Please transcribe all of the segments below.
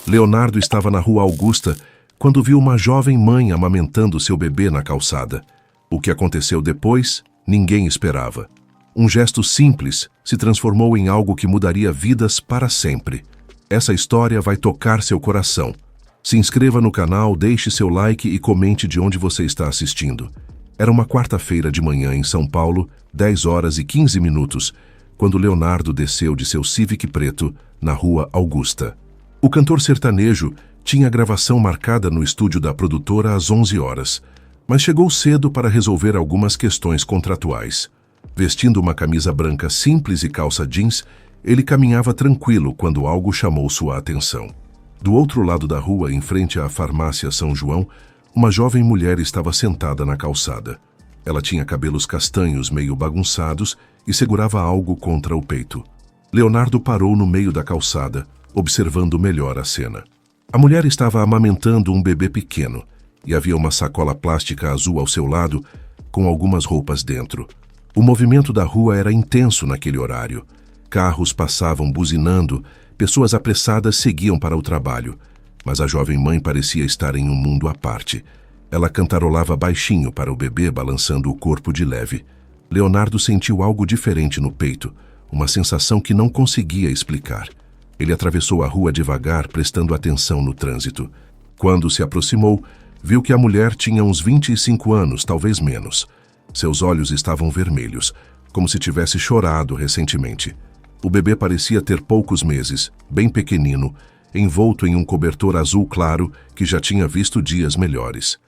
Leonardo estava na Rua Augusta quando viu uma jovem mãe amamentando seu bebê na calçada. O que aconteceu depois, ninguém esperava. Um gesto simples se transformou em algo que mudaria vidas para sempre. Essa história vai tocar seu coração. Se inscreva no canal, deixe seu like e comente de onde você está assistindo. Era uma quarta-feira de manhã em São Paulo, 10h15, quando Leonardo desceu de seu Civic preto na Rua Augusta. O cantor sertanejo tinha a gravação marcada no estúdio da produtora às 11 horas, mas chegou cedo para resolver algumas questões contratuais. Vestindo uma camisa branca simples e calça jeans, ele caminhava tranquilo quando algo chamou sua atenção. Do outro lado da rua, em frente à farmácia São João, uma jovem mulher estava sentada na calçada. Ela tinha cabelos castanhos meio bagunçados e segurava algo contra o peito. Leonardo parou no meio da calçada, observando melhor a cena. A mulher estava amamentando um bebê pequeno e havia uma sacola plástica azul ao seu lado com algumas roupas dentro. O movimento da rua era intenso naquele horário. Carros passavam buzinando, pessoas apressadas seguiam para o trabalho, mas a jovem mãe parecia estar em um mundo à parte. Ela cantarolava baixinho para o bebê, balançando o corpo de leve. Leonardo sentiu algo diferente no peito, uma sensação que não conseguia explicar. Ele atravessou a rua devagar, prestando atenção no trânsito. Quando se aproximou, viu que a mulher tinha uns 25 anos, talvez menos. Seus olhos estavam vermelhos, como se tivesse chorado recentemente. O bebê parecia ter poucos meses, bem pequenino, envolto em um cobertor azul claro que já tinha visto dias melhores.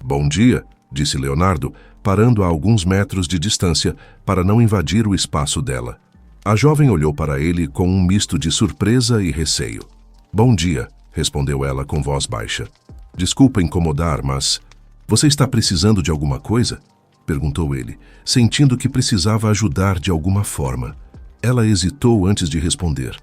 "Bom dia", disse Leonardo, parando a alguns metros de distância para não invadir o espaço dela. A jovem olhou para ele com um misto de surpresa e receio. "Bom dia", respondeu ela com voz baixa. "Desculpa incomodar, mas... Você está precisando de alguma coisa?", perguntou ele, sentindo que precisava ajudar de alguma forma. Ela hesitou antes de responder.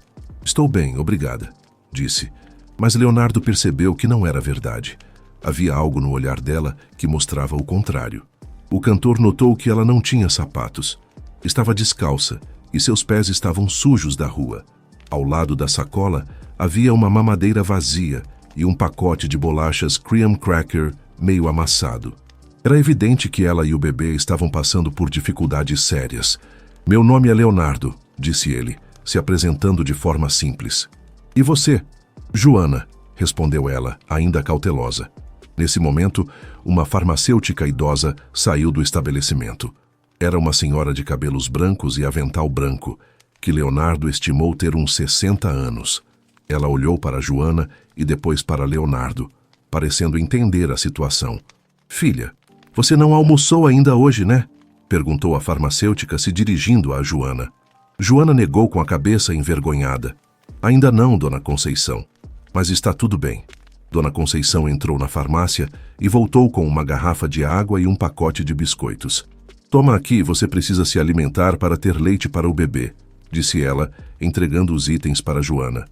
"Estou bem, obrigada", disse. Mas Leonardo percebeu que não era verdade. Havia algo no olhar dela que mostrava o contrário. O cantor notou que ela não tinha sapatos. Estava descalça e seus pés estavam sujos da rua. Ao lado da sacola havia uma mamadeira vazia e um pacote de bolachas Cream Cracker meio amassado. Era evidente que ela e o bebê estavam passando por dificuldades sérias. "Meu nome é Leonardo", disse ele, se apresentando de forma simples. "E você?" "Joana", respondeu ela, ainda cautelosa. Nesse momento, uma farmacêutica idosa saiu do estabelecimento. Era uma senhora de cabelos brancos e avental branco, que Leonardo estimou ter uns 60 anos. Ela olhou para Joana e depois para Leonardo, parecendo entender a situação. "Filha, você não almoçou ainda hoje, né?", perguntou a farmacêutica se dirigindo a Joana. Joana negou com a cabeça envergonhada. "Ainda não, Dona Conceição. Mas está tudo bem." Dona Conceição entrou na farmácia e voltou com uma garrafa de água e um pacote de biscoitos. "Toma aqui, você precisa se alimentar para ter leite para o bebê", disse ela, entregando os itens para Joana.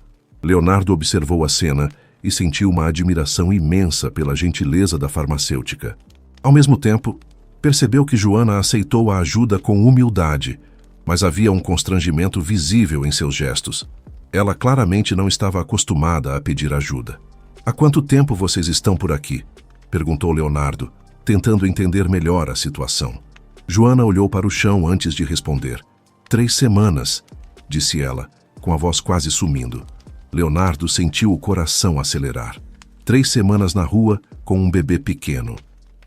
Leonardo observou a cena e sentiu uma admiração imensa pela gentileza da farmacêutica. Ao mesmo tempo, percebeu que Joana aceitou a ajuda com humildade, mas havia um constrangimento visível em seus gestos. Ela claramente não estava acostumada a pedir ajuda. "Há quanto tempo vocês estão por aqui?", perguntou Leonardo, tentando entender melhor a situação. Joana olhou para o chão antes de responder. 3 semanas, disse ela, com a voz quase sumindo. Leonardo sentiu o coração acelerar. 3 semanas na rua com um bebê pequeno.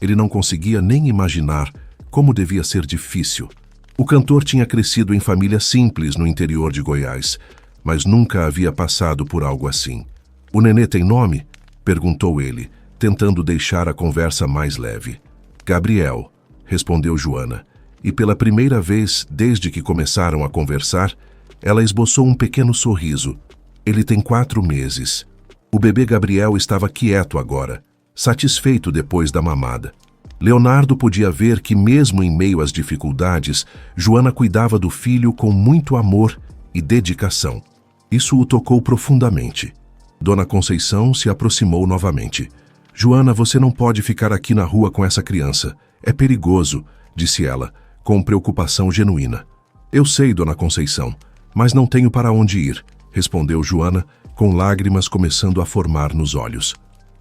Ele não conseguia nem imaginar como devia ser difícil. O cantor tinha crescido em família simples no interior de Goiás, mas nunca havia passado por algo assim. "O nenê tem nome?", perguntou ele, tentando deixar a conversa mais leve. "Gabriel", respondeu Joana, e pela primeira vez desde que começaram a conversar, ela esboçou um pequeno sorriso. "Ele tem 4 meses. O bebê Gabriel estava quieto agora, satisfeito depois da mamada. Leonardo podia ver que, mesmo em meio às dificuldades, Joana cuidava do filho com muito amor e dedicação. Isso o tocou profundamente. Dona Conceição se aproximou novamente. "Joana, você não pode ficar aqui na rua com essa criança. É perigoso", disse ela, com preocupação genuína. "Eu sei, Dona Conceição, mas não tenho para onde ir", respondeu Joana, com lágrimas começando a formar nos olhos.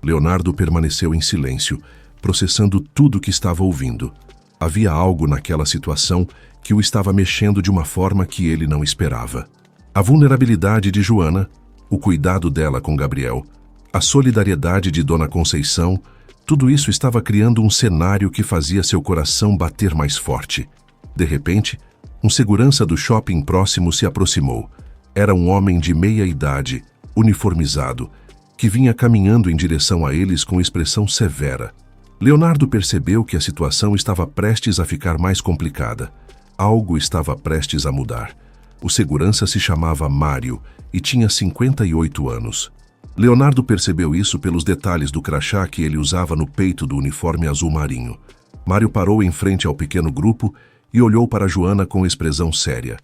Leonardo permaneceu em silêncio, processando tudo o que estava ouvindo. Havia algo naquela situação que o estava mexendo de uma forma que ele não esperava. A vulnerabilidade de Joana, o cuidado dela com Gabriel, a solidariedade de Dona Conceição, tudo isso estava criando um cenário que fazia seu coração bater mais forte. De repente, um segurança do shopping próximo se aproximou. Era um homem de meia idade, uniformizado, que vinha caminhando em direção a eles com expressão severa. Leonardo percebeu que a situação estava prestes a ficar mais complicada. Algo estava prestes a mudar. O segurança se chamava Mário e tinha 58 anos. Leonardo percebeu isso pelos detalhes do crachá que ele usava no peito do uniforme azul marinho. Mário parou em frente ao pequeno grupo e olhou para Joana com expressão séria.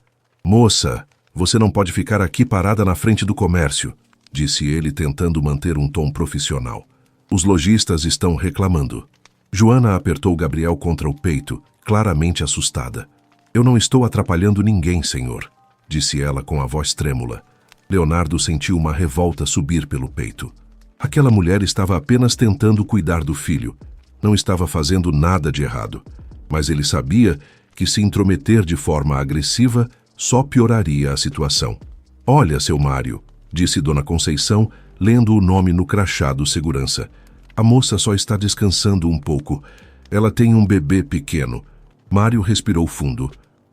"Moça, você não pode ficar aqui parada na frente do comércio", disse ele, tentando manter um tom profissional. "Os lojistas estão reclamando." Joana apertou Gabriel contra o peito, claramente assustada. "Eu não estou atrapalhando ninguém, senhor", disse ela com a voz trêmula. Leonardo sentiu uma revolta subir pelo peito. Aquela mulher estava apenas tentando cuidar do filho. Não estava fazendo nada de errado. Mas ele sabia que se intrometer de forma agressiva só pioraria a situação. "Olha, seu Mário", disse Dona Conceição, lendo o nome no crachá do segurança. "A moça só está descansando um pouco. Ela tem um bebê pequeno." Mário respirou fundo.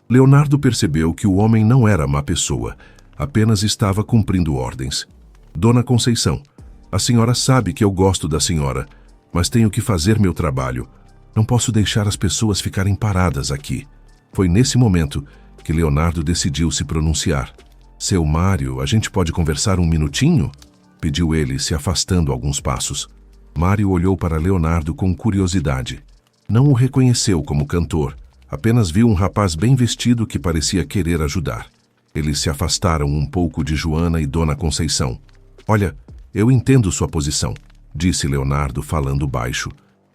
Leonardo percebeu que o homem não era má pessoa, apenas estava cumprindo ordens. "Dona Conceição, a senhora sabe que eu gosto da senhora, mas tenho que fazer meu trabalho. Não posso deixar as pessoas ficarem paradas aqui." Foi nesse momento que Leonardo decidiu se pronunciar. "Seu Mário, a gente pode conversar um minutinho?" pediu ele, se afastando alguns passos. Mário olhou para Leonardo com curiosidade. Não o reconheceu como cantor, apenas viu um rapaz bem vestido que parecia querer ajudar. Eles se afastaram um pouco de Joana e Dona Conceição. "Olha, eu entendo sua posição", disse Leonardo falando baixo.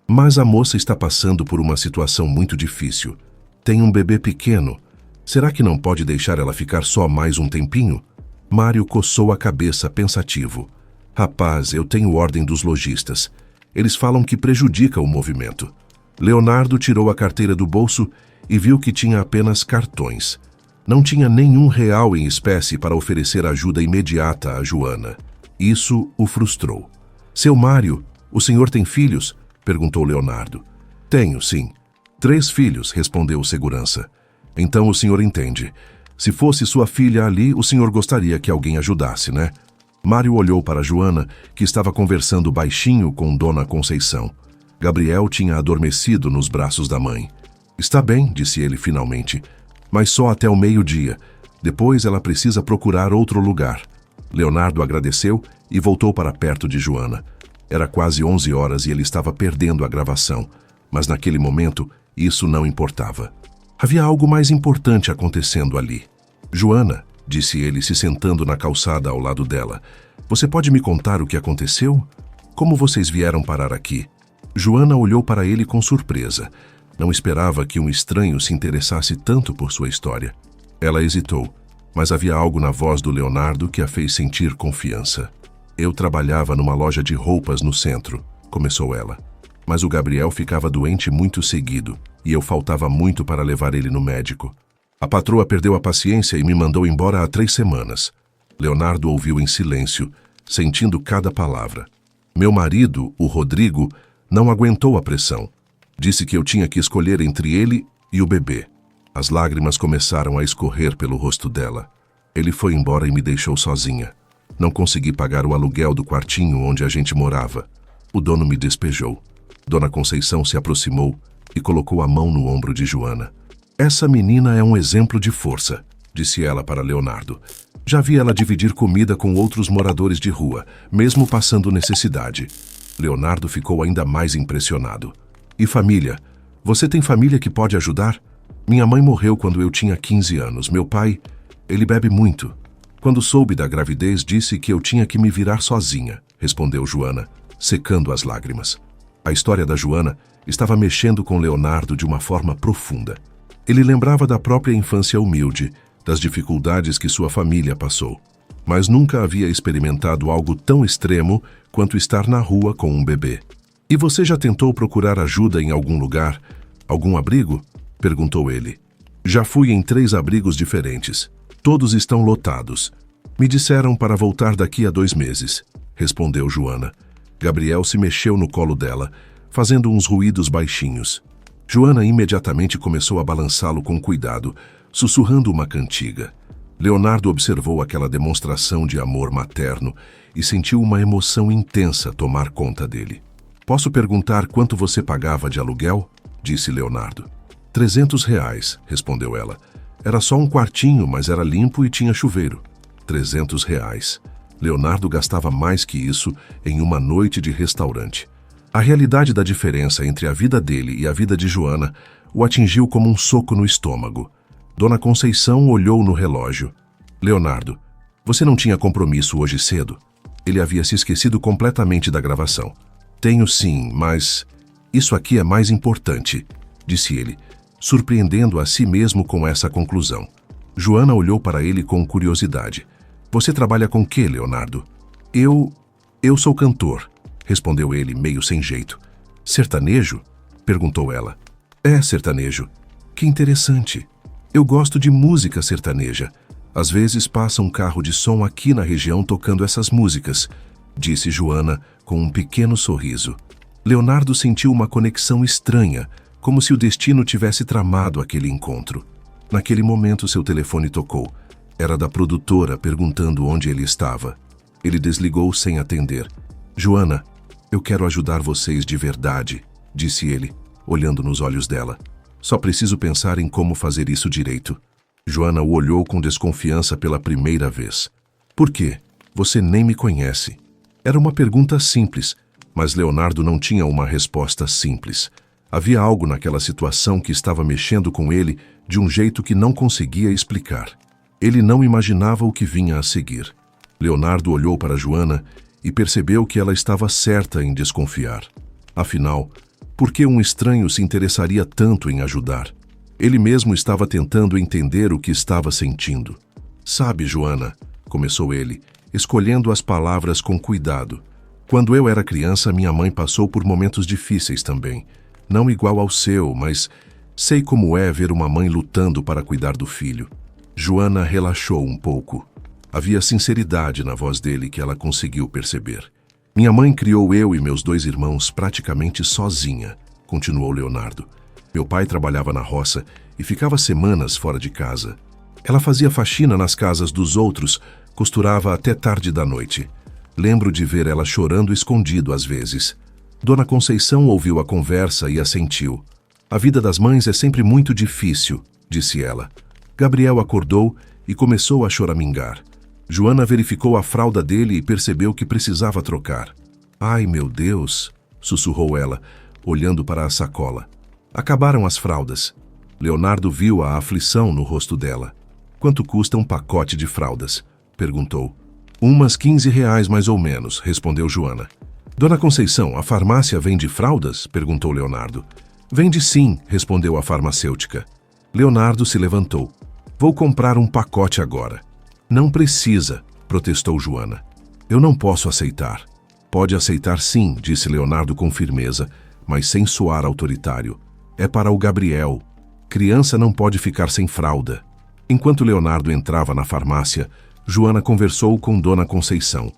"Mas a moça está passando por uma situação muito difícil. Tem um bebê pequeno. Será que não pode deixar ela ficar só mais um tempinho?" Mário coçou a cabeça pensativo. "Rapaz, eu tenho ordem dos lojistas. Eles falam que prejudica o movimento." Leonardo tirou a carteira do bolso e viu que tinha apenas cartões. Não tinha nenhum real em espécie para oferecer ajuda imediata a Joana. Isso o frustrou. "Seu Mário, o senhor tem filhos?" perguntou Leonardo. "Tenho, sim." "3 filhos", respondeu o segurança. "Então o senhor entende. Se fosse sua filha ali, o senhor gostaria que alguém ajudasse, né?" Mário olhou para Joana, que estava conversando baixinho com Dona Conceição. Gabriel tinha adormecido nos braços da mãe. "Está bem", disse ele finalmente, "mas só até o meio-dia. Depois ela precisa procurar outro lugar." Leonardo agradeceu e voltou para perto de Joana. Era quase 11 horas e ele estava perdendo a gravação, mas naquele momento isso não importava. Havia algo mais importante acontecendo ali. "Joana", disse ele, se sentando na calçada ao lado dela, "você pode me contar o que aconteceu? Como vocês vieram parar aqui?" Joana olhou para ele com surpresa. Não esperava que um estranho se interessasse tanto por sua história. Ela hesitou, mas havia algo na voz do Leonardo que a fez sentir confiança. "Eu trabalhava numa loja de roupas no centro", começou ela. "Mas o Gabriel ficava doente muito seguido, e eu faltava muito para levar ele no médico. A patroa perdeu a paciência e me mandou embora há 3 semanas. Leonardo ouviu em silêncio, sentindo cada palavra. "Meu marido, o Rodrigo, não aguentou a pressão. Disse que eu tinha que escolher entre ele e o bebê." As lágrimas começaram a escorrer pelo rosto dela. "Ele foi embora e me deixou sozinha. Não consegui pagar o aluguel do quartinho onde a gente morava. O dono me despejou." Dona Conceição se aproximou e colocou a mão no ombro de Joana. "Essa menina é um exemplo de força", disse ela para Leonardo. "Já vi ela dividir comida com outros moradores de rua, mesmo passando necessidade." Leonardo ficou ainda mais impressionado. "E família? Você tem família que pode ajudar? Minha mãe morreu quando eu tinha 15 anos. Meu pai, ele bebe muito. Quando soube da gravidez, disse que eu tinha que me virar sozinha", respondeu Joana, secando as lágrimas. A história da Joana estava mexendo com Leonardo de uma forma profunda. Ele lembrava da própria infância humilde, das dificuldades que sua família passou. mas nunca havia experimentado algo tão extremo quanto estar na rua com um bebê. E você já tentou procurar ajuda em algum lugar? Algum abrigo? Perguntou ele. Já fui em 3 abrigos diferentes. Todos estão lotados. Me disseram para voltar daqui a 2 meses, respondeu Joana. Gabriel se mexeu no colo dela, fazendo uns ruídos baixinhos. Joana imediatamente começou a balançá-lo com cuidado, sussurrando uma cantiga. Leonardo observou aquela demonstração de amor materno e sentiu uma emoção intensa tomar conta dele. Posso perguntar quanto você pagava de aluguel? Disse Leonardo. R$300, respondeu ela. Era só um quartinho, mas era limpo e tinha chuveiro. R$300. Leonardo gastava mais que isso em uma noite de restaurante. A realidade da diferença entre a vida dele e a vida de Joana o atingiu como um soco no estômago. Dona Conceição olhou no relógio. Leonardo, você não tinha compromisso hoje cedo? Ele havia se esquecido completamente da gravação. Tenho sim, mas isso aqui é mais importante, disse ele, surpreendendo a si mesmo com essa conclusão. Joana olhou para ele com curiosidade. Você trabalha com quê, Leonardo? Eu sou cantor, respondeu ele meio sem jeito. Sertanejo? Perguntou ela. É sertanejo. Que interessante. Eu gosto de música sertaneja. Às vezes passa um carro de som aqui na região tocando essas músicas, disse Joana com um pequeno sorriso. Leonardo sentiu uma conexão estranha, como se o destino tivesse tramado aquele encontro. Naquele momento seu telefone tocou. Era da produtora perguntando onde ele estava. Ele desligou sem atender. Joana, eu quero ajudar vocês de verdade, disse ele, olhando nos olhos dela. Só preciso pensar em como fazer isso direito. Joana o olhou com desconfiança pela primeira vez. Por quê? Você nem me conhece. Era uma pergunta simples, mas Leonardo não tinha uma resposta simples. Havia algo naquela situação que estava mexendo com ele de um jeito que não conseguia explicar. Ele não imaginava o que vinha a seguir. Leonardo olhou para Joana e percebeu que ela estava certa em desconfiar. Afinal, por que um estranho se interessaria tanto em ajudar? Ele mesmo estava tentando entender o que estava sentindo. Sabe, Joana, começou ele, escolhendo as palavras com cuidado. Quando eu era criança, minha mãe passou por momentos difíceis também. Não igual ao seu, mas sei como é ver uma mãe lutando para cuidar do filho. Joana relaxou um pouco. Havia sinceridade na voz dele que ela conseguiu perceber. Minha mãe criou eu e meus 2 irmãos praticamente sozinha, continuou Leonardo. Meu pai trabalhava na roça e ficava semanas fora de casa. Ela fazia faxina nas casas dos outros, costurava até tarde da noite. Lembro de ver ela chorando escondido às vezes. Dona Conceição ouviu a conversa e assentiu. A vida das mães é sempre muito difícil, disse ela. Gabriel acordou e começou a choramingar. Joana verificou a fralda dele e percebeu que precisava trocar. Ai, meu Deus, sussurrou ela, olhando para a sacola. Acabaram as fraldas. Leonardo viu a aflição no rosto dela. Quanto custa um pacote de fraldas? Perguntou. Umas R$15 mais ou menos, respondeu Joana. Dona Conceição, a farmácia vende fraldas? Perguntou Leonardo. Vende sim, respondeu a farmacêutica. Leonardo se levantou. Vou comprar um pacote agora. Não precisa, protestou Joana. Eu não posso aceitar. Pode aceitar sim, disse Leonardo com firmeza, mas sem soar autoritário. É para o Gabriel. Criança não pode ficar sem fralda. Enquanto Leonardo entrava na farmácia, Joana conversou com Dona Conceição.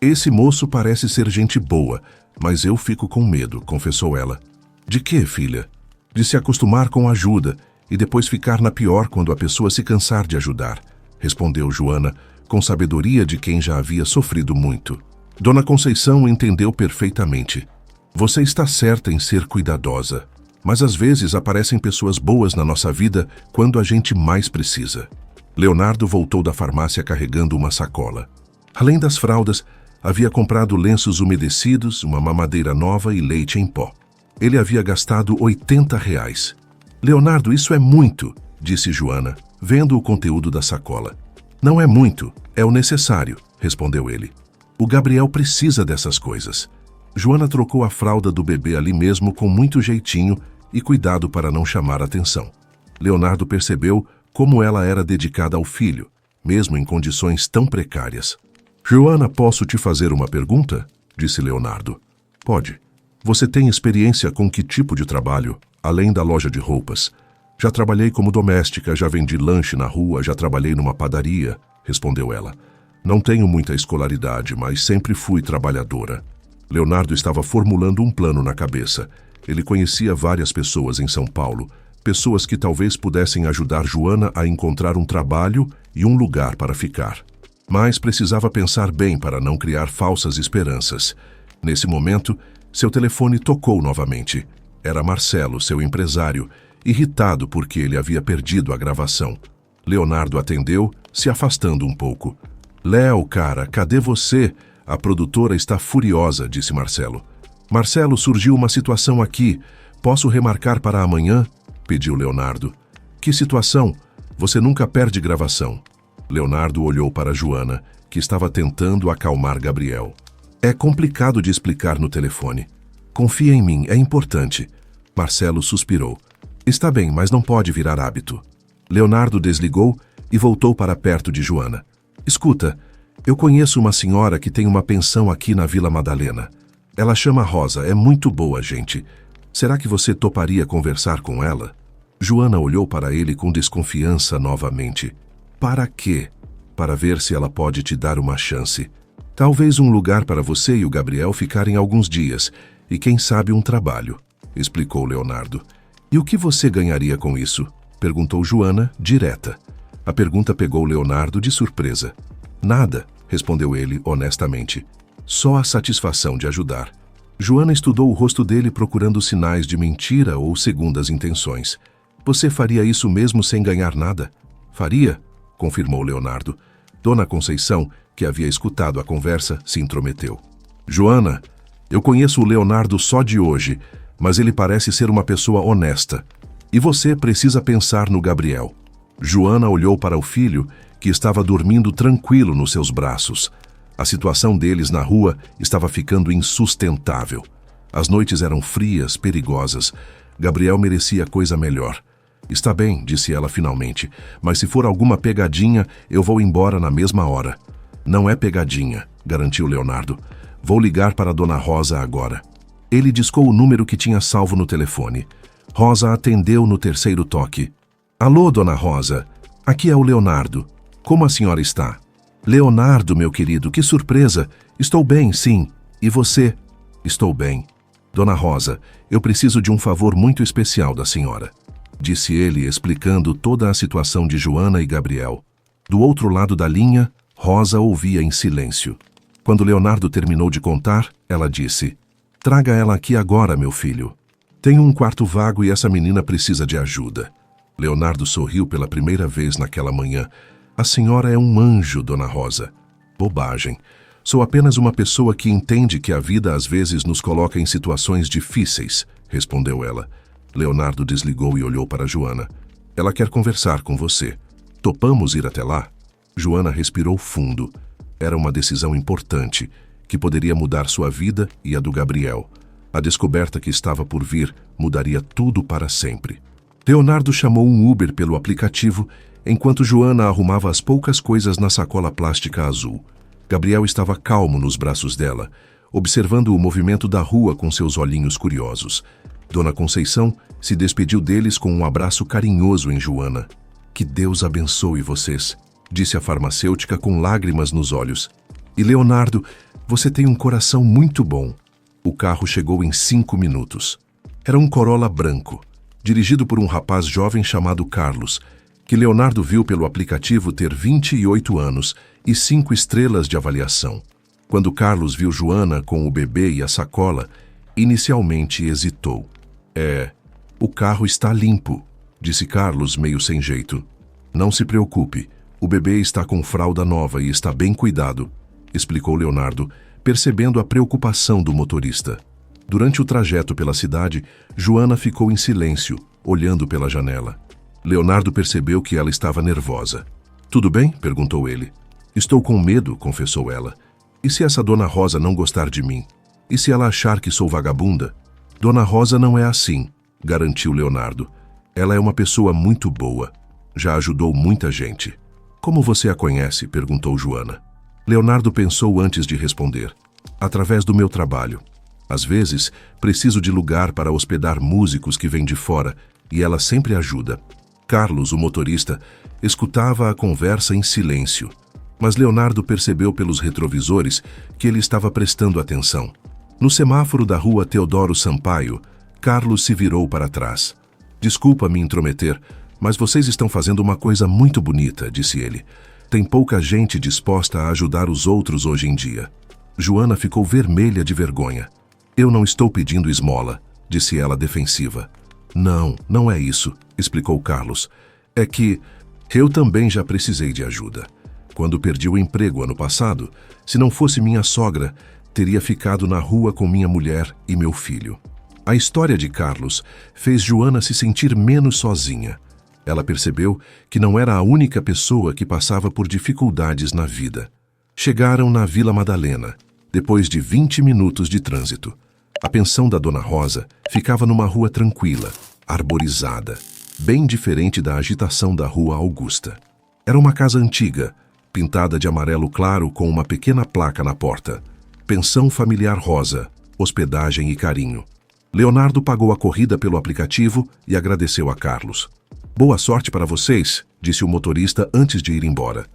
Esse moço parece ser gente boa, mas eu fico com medo, confessou ela. De quê, filha? De se acostumar com ajuda e depois ficar na pior quando a pessoa se cansar de ajudar, respondeu Joana, com sabedoria de quem já havia sofrido muito. Dona Conceição entendeu perfeitamente. Você está certa em ser cuidadosa, mas às vezes aparecem pessoas boas na nossa vida quando a gente mais precisa. Leonardo voltou da farmácia carregando uma sacola. Além das fraldas, havia comprado lenços umedecidos, uma mamadeira nova e leite em pó. Ele havia gastado R$80. Leonardo, isso é muito, disse Joana, vendo o conteúdo da sacola. Não é muito, é o necessário, respondeu ele. O Gabriel precisa dessas coisas. Joana trocou a fralda do bebê ali mesmo com muito jeitinho e cuidado para não chamar atenção. Leonardo percebeu como ela era dedicada ao filho, mesmo em condições tão precárias. Joana, posso te fazer uma pergunta? Disse Leonardo. Pode. Você tem experiência com que tipo de trabalho, além da loja de roupas? Já trabalhei como doméstica, já vendi lanche na rua, já trabalhei numa padaria, respondeu ela. Não tenho muita escolaridade, mas sempre fui trabalhadora. Leonardo estava formulando um plano na cabeça. Ele conhecia várias pessoas em São Paulo, pessoas que talvez pudessem ajudar Joana a encontrar um trabalho e um lugar para ficar. Mas precisava pensar bem para não criar falsas esperanças. Nesse momento, seu telefone tocou novamente. Era Marcelo, seu empresário, irritado porque ele havia perdido a gravação. Leonardo atendeu, se afastando um pouco. Léo, cara, cadê você? A produtora está furiosa, disse Marcelo. Marcelo, surgiu uma situação aqui. Posso remarcar para amanhã? Pediu Leonardo. Que situação? Você nunca perde gravação. Leonardo olhou para Joana, que estava tentando acalmar Gabriel. É complicado de explicar no telefone. Confia em mim, é importante. Marcelo suspirou. Está bem, mas não pode virar hábito. Leonardo desligou e voltou para perto de Joana. Escuta, eu conheço uma senhora que tem uma pensão aqui na Vila Madalena. Ela chama Rosa, é muito boa, gente. Será que você toparia conversar com ela? Joana olhou para ele com desconfiança novamente. Para quê? Para ver se ela pode te dar uma chance. Talvez um lugar para você e o Gabriel ficarem alguns dias, e quem sabe um trabalho, explicou Leonardo. E o que você ganharia com isso? Perguntou Joana, direta. A pergunta pegou Leonardo de surpresa. Nada, respondeu ele honestamente. Só a satisfação de ajudar. Joana estudou o rosto dele procurando sinais de mentira ou segundas intenções. Você faria isso mesmo sem ganhar nada? Faria, confirmou Leonardo. Dona Conceição, que havia escutado a conversa, se intrometeu. Joana, eu conheço o Leonardo só de hoje, mas ele parece ser uma pessoa honesta. E você precisa pensar no Gabriel. Joana olhou para o filho, que estava dormindo tranquilo nos seus braços. A situação deles na rua estava ficando insustentável. As noites eram frias, perigosas. Gabriel merecia coisa melhor. Está bem, disse ela finalmente, mas se for alguma pegadinha, eu vou embora na mesma hora. Não é pegadinha, garantiu Leonardo. Vou ligar para a Dona Rosa agora. Ele discou o número que tinha salvo no telefone. Rosa atendeu no terceiro toque. Alô, Dona Rosa. Aqui é o Leonardo. Como a senhora está? Leonardo, meu querido, que surpresa. Estou bem, sim. E você? Estou bem. Dona Rosa, eu preciso de um favor muito especial da senhora, disse ele, explicando toda a situação de Joana e Gabriel. Do outro lado da linha, Rosa ouvia em silêncio. Quando Leonardo terminou de contar, ela disse: Traga ela aqui agora, meu filho. Tenho um quarto vago e essa menina precisa de ajuda. Leonardo sorriu pela primeira vez naquela manhã. A senhora é um anjo, Dona Rosa. Bobagem. Sou apenas uma pessoa que entende que a vida às vezes nos coloca em situações difíceis, respondeu ela. Leonardo desligou e olhou para Joana. Ela quer conversar com você. Topamos ir até lá? Joana respirou fundo. Era uma decisão importante, que poderia mudar sua vida e a do Gabriel. A descoberta que estava por vir mudaria tudo para sempre. Leonardo chamou um Uber pelo aplicativo, enquanto Joana arrumava as poucas coisas na sacola plástica azul. Gabriel estava calmo nos braços dela, observando o movimento da rua com seus olhinhos curiosos. Dona Conceição se despediu deles com um abraço carinhoso em Joana. Que Deus abençoe vocês, disse a farmacêutica com lágrimas nos olhos. E Leonardo, você tem um coração muito bom. O carro chegou em 5 minutos. Era um Corolla branco, dirigido por um rapaz jovem chamado Carlos, que Leonardo viu pelo aplicativo ter 28 anos e 5 estrelas de avaliação. Quando Carlos viu Joana com o bebê e a sacola, inicialmente hesitou. O carro está limpo, disse Carlos meio sem jeito. Não se preocupe, o bebê está com fralda nova e está bem cuidado, explicou Leonardo, percebendo a preocupação do motorista. Durante o trajeto pela cidade, Joana ficou em silêncio, olhando pela janela. Leonardo percebeu que ela estava nervosa. Tudo bem? Perguntou ele. Estou com medo, confessou ela. E se essa Dona Rosa não gostar de mim? E se ela achar que sou vagabunda? Dona Rosa não é assim, garantiu Leonardo. Ela é uma pessoa muito boa. Já ajudou muita gente. Como você a conhece? Perguntou Joana. Leonardo pensou antes de responder. Através do meu trabalho. Às vezes, preciso de lugar para hospedar músicos que vêm de fora, e ela sempre ajuda. Carlos, o motorista, escutava a conversa em silêncio, mas Leonardo percebeu pelos retrovisores que ele estava prestando atenção. No semáforo da rua Teodoro Sampaio, Carlos se virou para trás. Desculpa me intrometer, mas vocês estão fazendo uma coisa muito bonita, disse ele. Tem pouca gente disposta a ajudar os outros hoje em dia. Joana ficou vermelha de vergonha. Eu não estou pedindo esmola, disse ela defensiva. Não, não é isso, explicou Carlos. É que eu também já precisei de ajuda. Quando perdi o emprego ano passado, se não fosse minha sogra, teria ficado na rua com minha mulher e meu filho. A história de Carlos fez Joana se sentir menos sozinha. Ela percebeu que não era a única pessoa que passava por dificuldades na vida. Chegaram na Vila Madalena, depois de 20 minutos de trânsito. A pensão da Dona Rosa ficava numa rua tranquila, arborizada, bem diferente da agitação da Rua Augusta. Era uma casa antiga, pintada de amarelo claro com uma pequena placa na porta. Pensão Familiar Rosa, hospedagem e carinho. Leonardo pagou a corrida pelo aplicativo e agradeceu a Carlos. Boa sorte para vocês, disse o motorista antes de ir embora.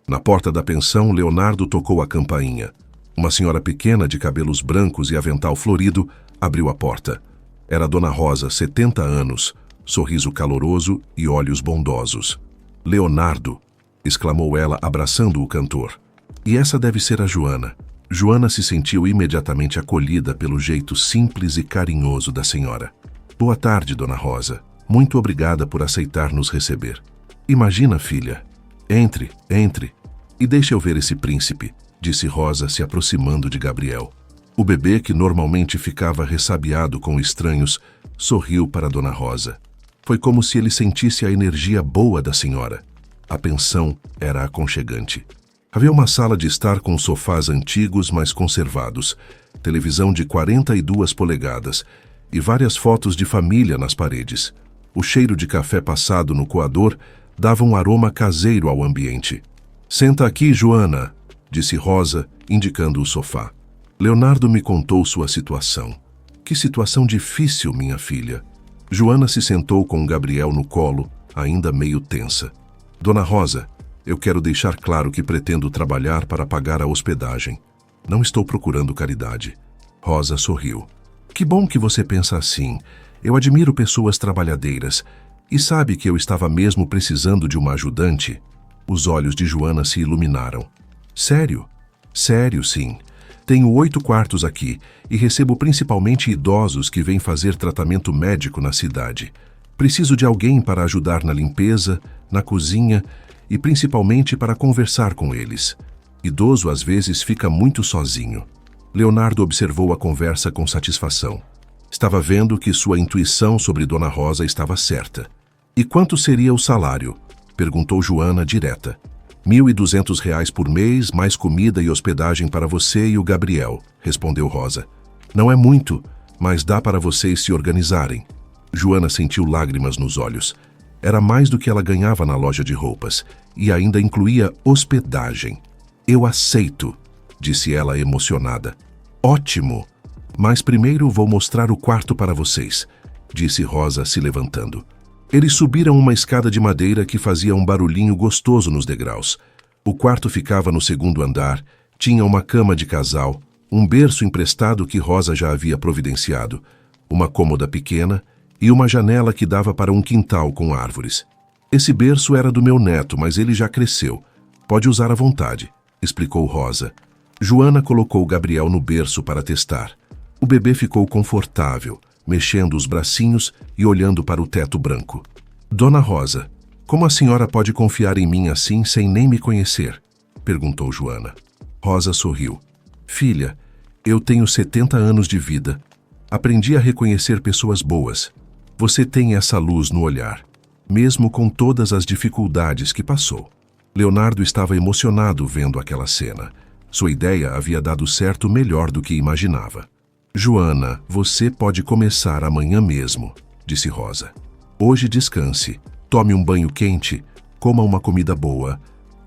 Na porta da pensão, Leonardo tocou a campainha. Uma senhora pequena de cabelos brancos e avental florido abriu a porta. Era Dona Rosa, 70 anos, sorriso caloroso e olhos bondosos. Leonardo, exclamou ela abraçando o cantor. E essa deve ser a Joana. Joana se sentiu imediatamente acolhida pelo jeito simples e carinhoso da senhora. Boa tarde, Dona Rosa. Muito obrigada por aceitar nos receber. Imagina, filha. Entre, entre. E deixe eu ver esse príncipe, disse Rosa, se aproximando de Gabriel. O bebê, que normalmente ficava ressabiado com estranhos, sorriu para Dona Rosa. Foi como se ele sentisse a energia boa da senhora. A pensão era aconchegante. Havia uma sala de estar com sofás antigos, mas conservados, televisão de 42 polegadas e várias fotos de família nas paredes. O cheiro de café passado no coador dava um aroma caseiro ao ambiente. Senta aqui, Joana, disse Rosa, indicando o sofá. Leonardo me contou sua situação. Que situação difícil, minha filha. Joana se sentou com Gabriel no colo, ainda meio tensa. Dona Rosa, eu quero deixar claro que pretendo trabalhar para pagar a hospedagem. Não estou procurando caridade. Rosa sorriu. Que bom que você pensa assim. Eu admiro pessoas trabalhadeiras. E sabe que eu estava mesmo precisando de uma ajudante? Os olhos de Joana se iluminaram. Sério? Sério, sim. Tenho 8 quartos aqui e recebo principalmente idosos que vêm fazer tratamento médico na cidade. Preciso de alguém para ajudar na limpeza, na cozinha e principalmente para conversar com eles. Idoso às vezes fica muito sozinho. Leonardo observou a conversa com satisfação. Estava vendo que sua intuição sobre Dona Rosa estava certa. E quanto seria o salário? Perguntou Joana direta. R$ 1.200 por mês, mais comida e hospedagem para você e o Gabriel, respondeu Rosa. Não é muito, mas dá para vocês se organizarem. Joana sentiu lágrimas nos olhos. Era mais do que ela ganhava na loja de roupas, e ainda incluía hospedagem. Eu aceito, disse ela emocionada. Ótimo! Mas primeiro vou mostrar o quarto para vocês, disse Rosa se levantando. Eles subiram uma escada de madeira que fazia um barulhinho gostoso nos degraus. O quarto ficava no 2º andar, tinha uma cama de casal, um berço emprestado que Rosa já havia providenciado, uma cômoda pequena e uma janela que dava para um quintal com árvores. Esse berço era do meu neto, mas ele já cresceu. Pode usar à vontade, explicou Rosa. Joana colocou Gabriel no berço para testar. O bebê ficou confortável, mexendo os bracinhos e olhando para o teto branco. Dona Rosa, como a senhora pode confiar em mim assim sem nem me conhecer? Perguntou Joana. Rosa sorriu. Filha, eu tenho 70 anos de vida. Aprendi a reconhecer pessoas boas. Você tem essa luz no olhar, mesmo com todas as dificuldades que passou. Leonardo estava emocionado vendo aquela cena. Sua ideia havia dado certo melhor do que imaginava. Joana, você pode começar amanhã mesmo, disse Rosa. Hoje descanse, tome um banho quente, coma uma comida boa.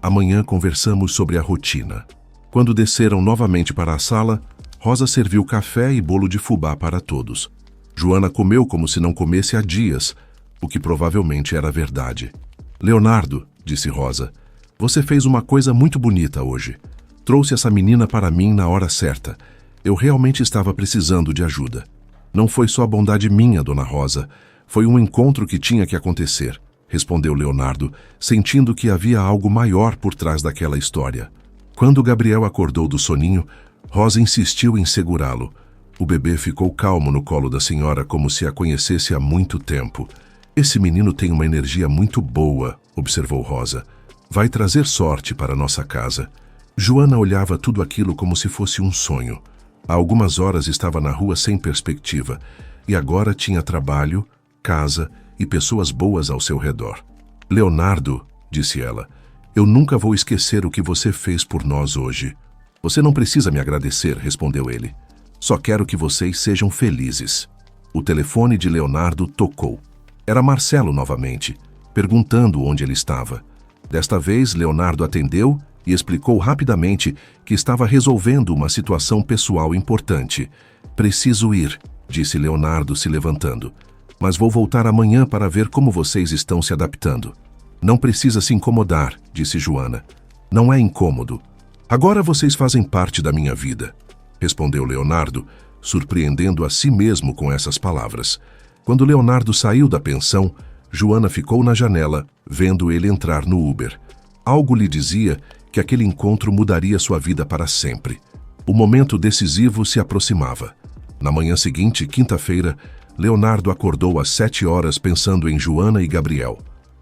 Amanhã conversamos sobre a rotina. Quando desceram novamente para a sala, Rosa serviu café e bolo de fubá para todos. Joana comeu como se não comesse há dias, o que provavelmente era verdade. Leonardo, disse Rosa, você fez uma coisa muito bonita hoje. Trouxe essa menina para mim na hora certa. Eu realmente estava precisando de ajuda. Não foi só bondade minha, Dona Rosa. Foi um encontro que tinha que acontecer, respondeu Leonardo, sentindo que havia algo maior por trás daquela história. Quando Gabriel acordou do soninho, Rosa insistiu em segurá-lo. O bebê ficou calmo no colo da senhora como se a conhecesse há muito tempo. Esse menino tem uma energia muito boa, observou Rosa. Vai trazer sorte para nossa casa. Joana olhava tudo aquilo como se fosse um sonho. Há algumas horas estava na rua sem perspectiva, e agora tinha trabalho, casa e pessoas boas ao seu redor. Leonardo, disse ela, eu nunca vou esquecer o que você fez por nós hoje. Você não precisa me agradecer, respondeu ele. Só quero que vocês sejam felizes. O telefone de Leonardo tocou. Era Marcelo novamente, perguntando onde ele estava. Desta vez, Leonardo atendeu e explicou rapidamente que estava resolvendo uma situação pessoal importante. Preciso ir, disse Leonardo se levantando. Mas vou voltar amanhã para ver como vocês estão se adaptando. Não precisa se incomodar, disse Joana. Não é incômodo. Agora vocês fazem parte da minha vida, respondeu Leonardo, surpreendendo a si mesmo com essas palavras. Quando Leonardo saiu da pensão, Joana ficou na janela, vendo ele entrar no Uber. Algo lhe dizia que aquele encontro mudaria sua vida para sempre. O momento decisivo se aproximava. Na manhã seguinte, quinta-feira, Leonardo acordou às 7 horas pensando em Joana e Gabriel.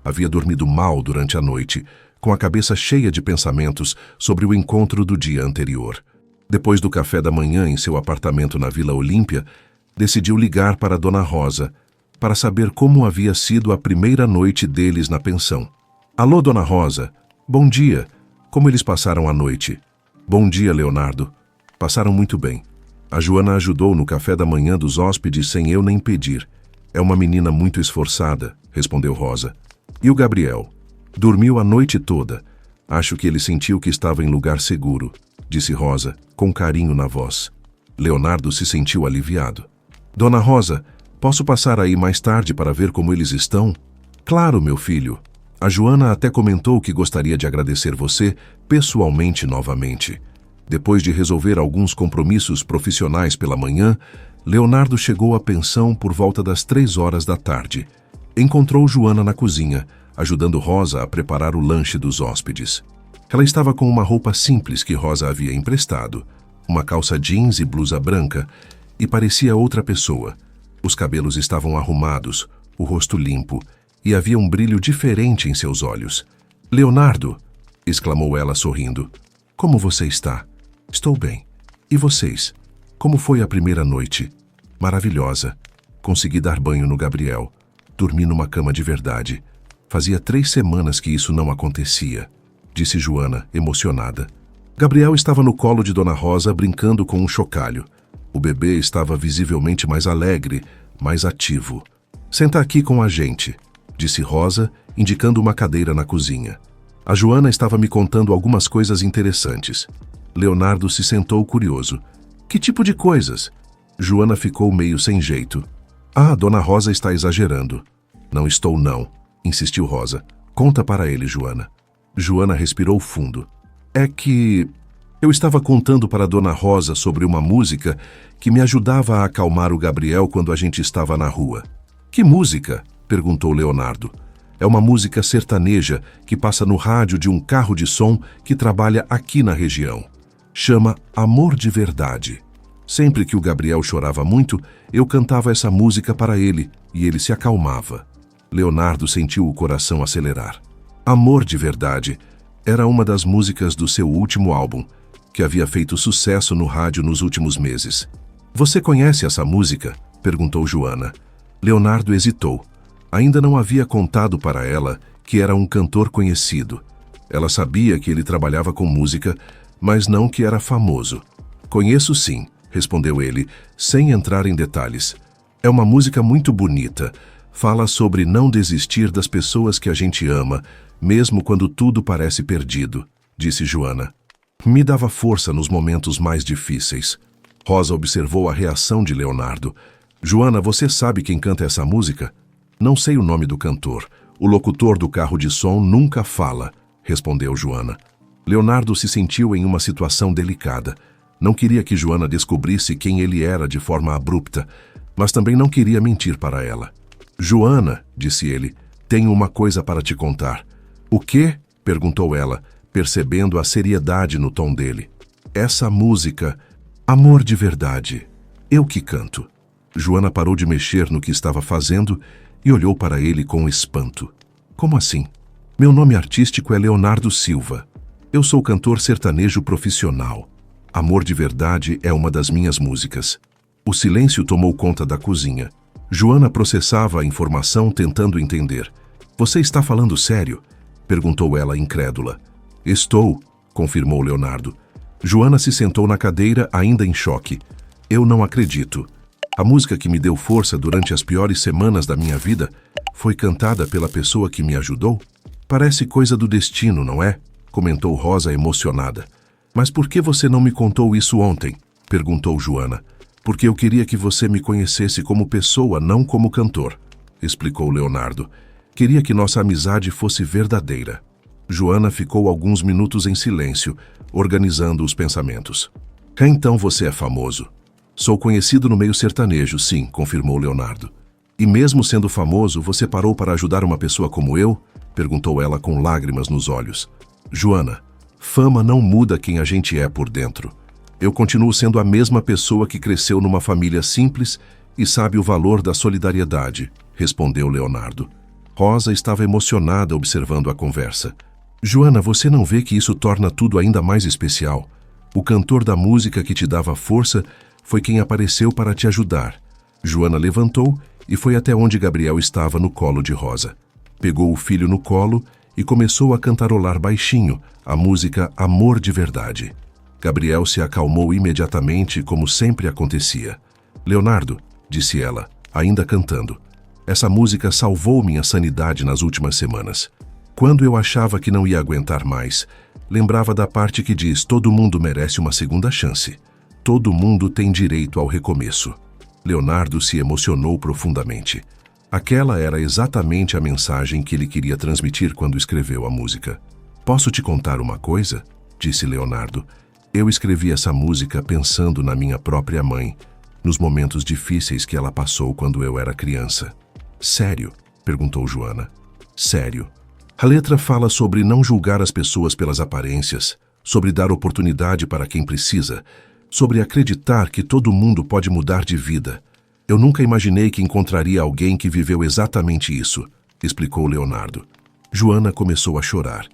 Havia dormido mal durante a noite, com a cabeça cheia de pensamentos sobre o encontro do dia anterior. Depois do café da manhã em seu apartamento na Vila Olímpia, decidiu ligar para Dona Rosa, para saber como havia sido a primeira noite deles na pensão. Alô, Dona Rosa. Bom dia. Como eles passaram a noite? Bom dia, Leonardo. Passaram muito bem. A Joana ajudou no café da manhã dos hóspedes sem eu nem pedir. É uma menina muito esforçada, respondeu Rosa. E o Gabriel? Dormiu a noite toda. Acho que ele sentiu que estava em lugar seguro, disse Rosa, com carinho na voz. Leonardo se sentiu aliviado. Dona Rosa, posso passar aí mais tarde para ver como eles estão? Claro, meu filho. A Joana até comentou que gostaria de agradecer você pessoalmente novamente. Depois de resolver alguns compromissos profissionais pela manhã, Leonardo chegou à pensão por volta das 3 horas da tarde. Encontrou Joana na cozinha, ajudando Rosa a preparar o lanche dos hóspedes. Ela estava com uma roupa simples que Rosa havia emprestado, uma calça jeans e blusa branca, e parecia outra pessoa. Os cabelos estavam arrumados, o rosto limpo, e havia um brilho diferente em seus olhos. Leonardo, exclamou ela sorrindo, como você está? Estou bem. E vocês? Como foi a primeira noite? Maravilhosa. Consegui dar banho no Gabriel. Dormi numa cama de verdade. Fazia 3 semanas que isso não acontecia, disse Joana, emocionada. Gabriel estava no colo de Dona Rosa brincando com um chocalho. O bebê estava visivelmente mais alegre, mais ativo. Senta aqui com a gente, disse Rosa, indicando uma cadeira na cozinha. A Joana estava me contando algumas coisas interessantes. Leonardo se sentou curioso. Que tipo de coisas? Joana ficou meio sem jeito. Ah, Dona Rosa está exagerando. Não estou, não, insistiu Rosa. Conta para ele, Joana. Joana respirou fundo. É que eu estava contando para Dona Rosa sobre uma música que me ajudava a acalmar o Gabriel quando a gente estava na rua. Que música? Perguntou Leonardo. É uma música sertaneja que passa no rádio de um carro de som que trabalha aqui na região. Chama Amor de Verdade. Sempre que o Gabriel chorava muito, eu cantava essa música para ele e ele se acalmava. Leonardo sentiu o coração acelerar. Amor de Verdade era uma das músicas do seu último álbum, que havia feito sucesso no rádio nos últimos meses. Você conhece essa música? Perguntou Joana. Leonardo hesitou. Ainda não havia contado para ela que era um cantor conhecido. Ela sabia que ele trabalhava com música, mas não que era famoso. Conheço sim, respondeu ele, sem entrar em detalhes. É uma música muito bonita. Fala sobre não desistir das pessoas que a gente ama, mesmo quando tudo parece perdido, disse Joana. Me dava força nos momentos mais difíceis. Rosa observou a reação de Leonardo. Joana, você sabe quem canta essa música? Não sei o nome do cantor. O locutor do carro de som nunca fala, respondeu Joana. Leonardo se sentiu em uma situação delicada. Não queria que Joana descobrisse quem ele era de forma abrupta, mas também não queria mentir para ela. Joana, disse ele, tenho uma coisa para te contar. O quê? Perguntou ela, percebendo a seriedade no tom dele. Essa música, Amor de Verdade, eu que canto. Joana parou de mexer no que estava fazendo e olhou para ele com espanto. Como assim? Meu nome artístico é Leonardo Silva. Eu sou cantor sertanejo profissional. Amor de Verdade é uma das minhas músicas. O silêncio tomou conta da cozinha. Joana processava a informação tentando entender. Você está falando sério? Perguntou ela incrédula. Estou, confirmou Leonardo. Joana se sentou na cadeira ainda em choque. Eu não acredito. A música que me deu força durante as piores semanas da minha vida foi cantada pela pessoa que me ajudou? Parece coisa do destino, não é? Comentou Rosa emocionada. Mas por que você não me contou isso ontem? Perguntou Joana. Porque eu queria que você me conhecesse como pessoa, não como cantor, explicou Leonardo. Queria que nossa amizade fosse verdadeira. Joana ficou alguns minutos em silêncio, organizando os pensamentos. Então você é famoso? Sou conhecido no meio sertanejo, sim, confirmou Leonardo. E mesmo sendo famoso, você parou para ajudar uma pessoa como eu? Perguntou ela com lágrimas nos olhos. Joana, fama não muda quem a gente é por dentro. Eu continuo sendo a mesma pessoa que cresceu numa família simples e sabe o valor da solidariedade, respondeu Leonardo. Rosa estava emocionada observando a conversa. Joana, você não vê que isso torna tudo ainda mais especial? O cantor da música que te dava força foi quem apareceu para te ajudar. Joana levantou e foi até onde Gabriel estava no colo de Rosa. Pegou o filho no colo e começou a cantarolar baixinho a música Amor de Verdade. Gabriel se acalmou imediatamente, como sempre acontecia. Leonardo, disse ela, ainda cantando, essa música salvou minha sanidade nas últimas semanas. Quando eu achava que não ia aguentar mais, lembrava da parte que diz: todo mundo merece uma segunda chance. Todo mundo tem direito ao recomeço. Leonardo se emocionou profundamente. Aquela era exatamente a mensagem que ele queria transmitir quando escreveu a música. Posso te contar uma coisa? Disse Leonardo. Eu escrevi essa música pensando na minha própria mãe, nos momentos difíceis que ela passou quando eu era criança. Sério? Perguntou Joana. Sério. A letra fala sobre não julgar as pessoas pelas aparências, sobre dar oportunidade para quem precisa, sobre acreditar que todo mundo pode mudar de vida. Eu nunca imaginei que encontraria alguém que viveu exatamente isso, explicou Leonardo. Joana começou a chorar.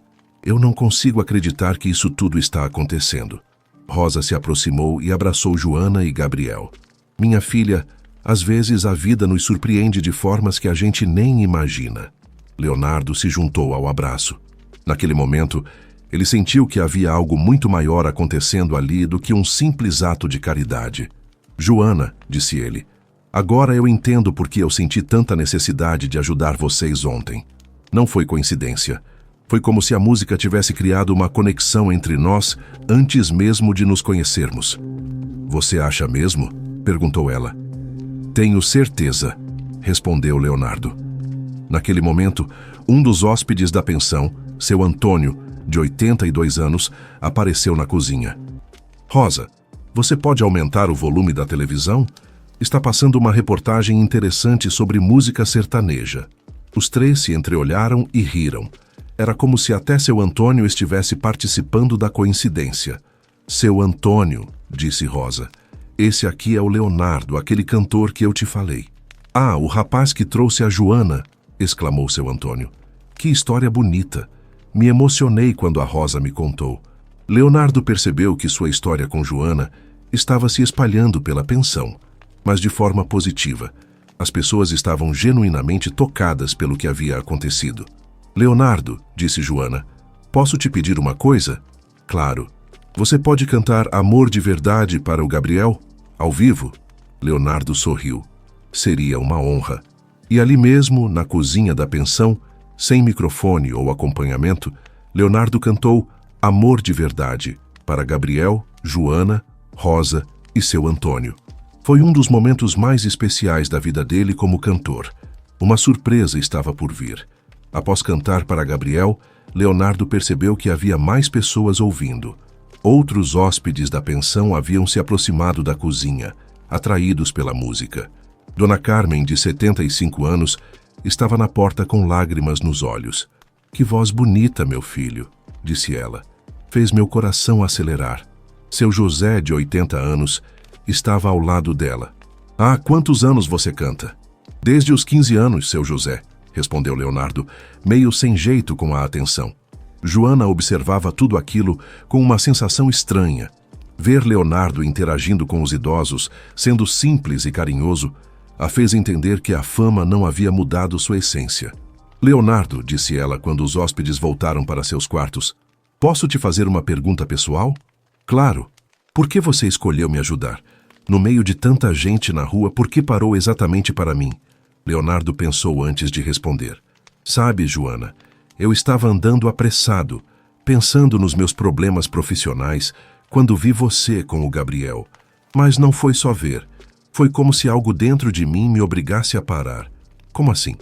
Eu não consigo acreditar que isso tudo está acontecendo. Rosa se aproximou e abraçou Joana e Gabriel. Minha filha, às vezes a vida nos surpreende de formas que a gente nem imagina. Leonardo se juntou ao abraço. Naquele momento, ele sentiu que havia algo muito maior acontecendo ali do que um simples ato de caridade. Joana, disse ele, agora eu entendo por que eu senti tanta necessidade de ajudar vocês ontem. Não foi coincidência. Foi como se a música tivesse criado uma conexão entre nós antes mesmo de nos conhecermos. Você acha mesmo? Perguntou ela. Tenho certeza, respondeu Leonardo. Naquele momento, um dos hóspedes da pensão, seu Antônio, de 82 anos, apareceu na cozinha. Rosa, você pode aumentar o volume da televisão? Está passando uma reportagem interessante sobre música sertaneja. Os três se entreolharam e riram. Era como se até seu Antônio estivesse participando da coincidência. Seu Antônio, disse Rosa. Esse aqui é o Leonardo, aquele cantor que eu te falei. Ah, o rapaz que trouxe a Joana, exclamou seu Antônio. Que história bonita. Me emocionei quando a Rosa me contou. Leonardo percebeu que sua história com Joana estava se espalhando pela pensão, mas de forma positiva. As pessoas estavam genuinamente tocadas pelo que havia acontecido. Leonardo, disse Joana, posso te pedir uma coisa? Claro. Você pode cantar Amor de Verdade para o Gabriel? Ao vivo? Leonardo sorriu. Seria uma honra. E ali mesmo, na cozinha da pensão, sem microfone ou acompanhamento, Leonardo cantou Amor de Verdade para Gabriel, Joana, Rosa e seu Antônio. Foi um dos momentos mais especiais da vida dele como cantor. Uma surpresa estava por vir. Após cantar para Gabriel, Leonardo percebeu que havia mais pessoas ouvindo. Outros hóspedes da pensão haviam se aproximado da cozinha, atraídos pela música. Dona Carmen, de 75 anos, estava na porta com lágrimas nos olhos. "Que voz bonita, meu filho", disse ela. "Fez meu coração acelerar." Seu José, de 80 anos, estava ao lado dela. "Há quantos anos você canta?" "Desde os 15 anos, seu José", respondeu Leonardo, meio sem jeito com a atenção. Joana observava tudo aquilo com uma sensação estranha. Ver Leonardo interagindo com os idosos, sendo simples e carinhoso, a fez entender que a fama não havia mudado sua essência. "Leonardo", disse ela quando os hóspedes voltaram para seus quartos, "posso te fazer uma pergunta pessoal?" "Claro. Por que você escolheu me ajudar? No meio de tanta gente na rua, por que parou exatamente para mim?" Leonardo pensou antes de responder. "Sabe, Joana, eu estava andando apressado, pensando nos meus problemas profissionais, quando vi você com o Gabriel. Mas não foi só ver. Foi como se algo dentro de mim me obrigasse a parar." "Como assim?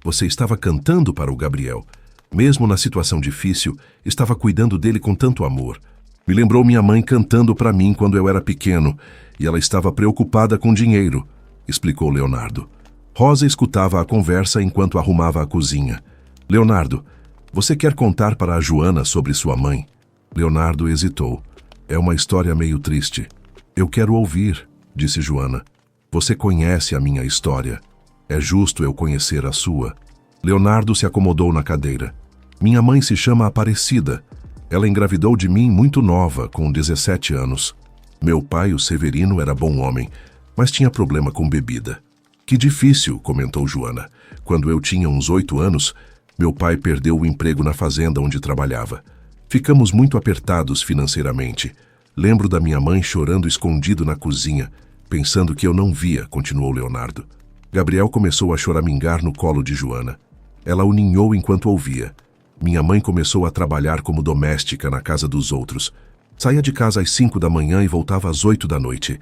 Você estava cantando para o Gabriel. Mesmo na situação difícil, estava cuidando dele com tanto amor. Me lembrou minha mãe cantando para mim quando eu era pequeno, e ela estava preocupada com dinheiro", explicou Leonardo. Rosa escutava a conversa enquanto arrumava a cozinha. "Leonardo, você quer contar para a Joana sobre sua mãe?" Leonardo hesitou. "É uma história meio triste." "Eu quero ouvir", disse Joana. "Você conhece a minha história. É justo eu conhecer a sua." Leonardo se acomodou na cadeira. "Minha mãe se chama Aparecida. Ela engravidou de mim muito nova, com 17 anos. Meu pai, o Severino, era bom homem, mas tinha problema com bebida." "Que difícil", comentou Joana. "Quando eu tinha uns 8 anos, meu pai perdeu o emprego na fazenda onde trabalhava. Ficamos muito apertados financeiramente. Lembro da minha mãe chorando escondido na cozinha, pensando que eu não via", continuou Leonardo. Gabriel começou a choramingar no colo de Joana. Ela o ninhou enquanto ouvia. "Minha mãe começou a trabalhar como doméstica na casa dos outros. Saía de casa às 5 da manhã e voltava às 8 da noite.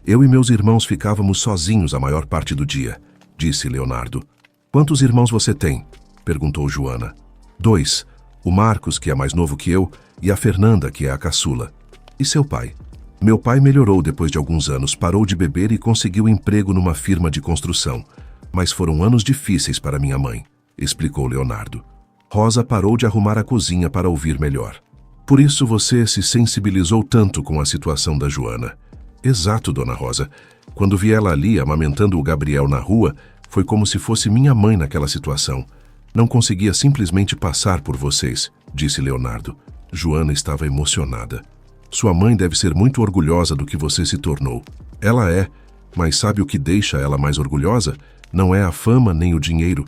Eu e meus irmãos ficávamos sozinhos a maior parte do dia", disse Leonardo. "Quantos irmãos você tem?" perguntou Joana. "2. O Marcos, que é mais novo que eu, e a Fernanda, que é a caçula." "E seu pai?" "Meu pai melhorou depois de alguns anos, parou de beber e conseguiu emprego numa firma de construção. Mas foram anos difíceis para minha mãe", explicou Leonardo. Rosa parou de arrumar a cozinha para ouvir melhor. "Por isso você se sensibilizou tanto com a situação da Joana." "Exato, dona Rosa. Quando vi ela ali amamentando o Gabriel na rua, foi como se fosse minha mãe naquela situação. Não conseguia simplesmente passar por vocês", disse Leonardo. Joana estava emocionada. "Sua mãe deve ser muito orgulhosa do que você se tornou." "Ela é, mas sabe o que deixa ela mais orgulhosa? Não é a fama nem o dinheiro.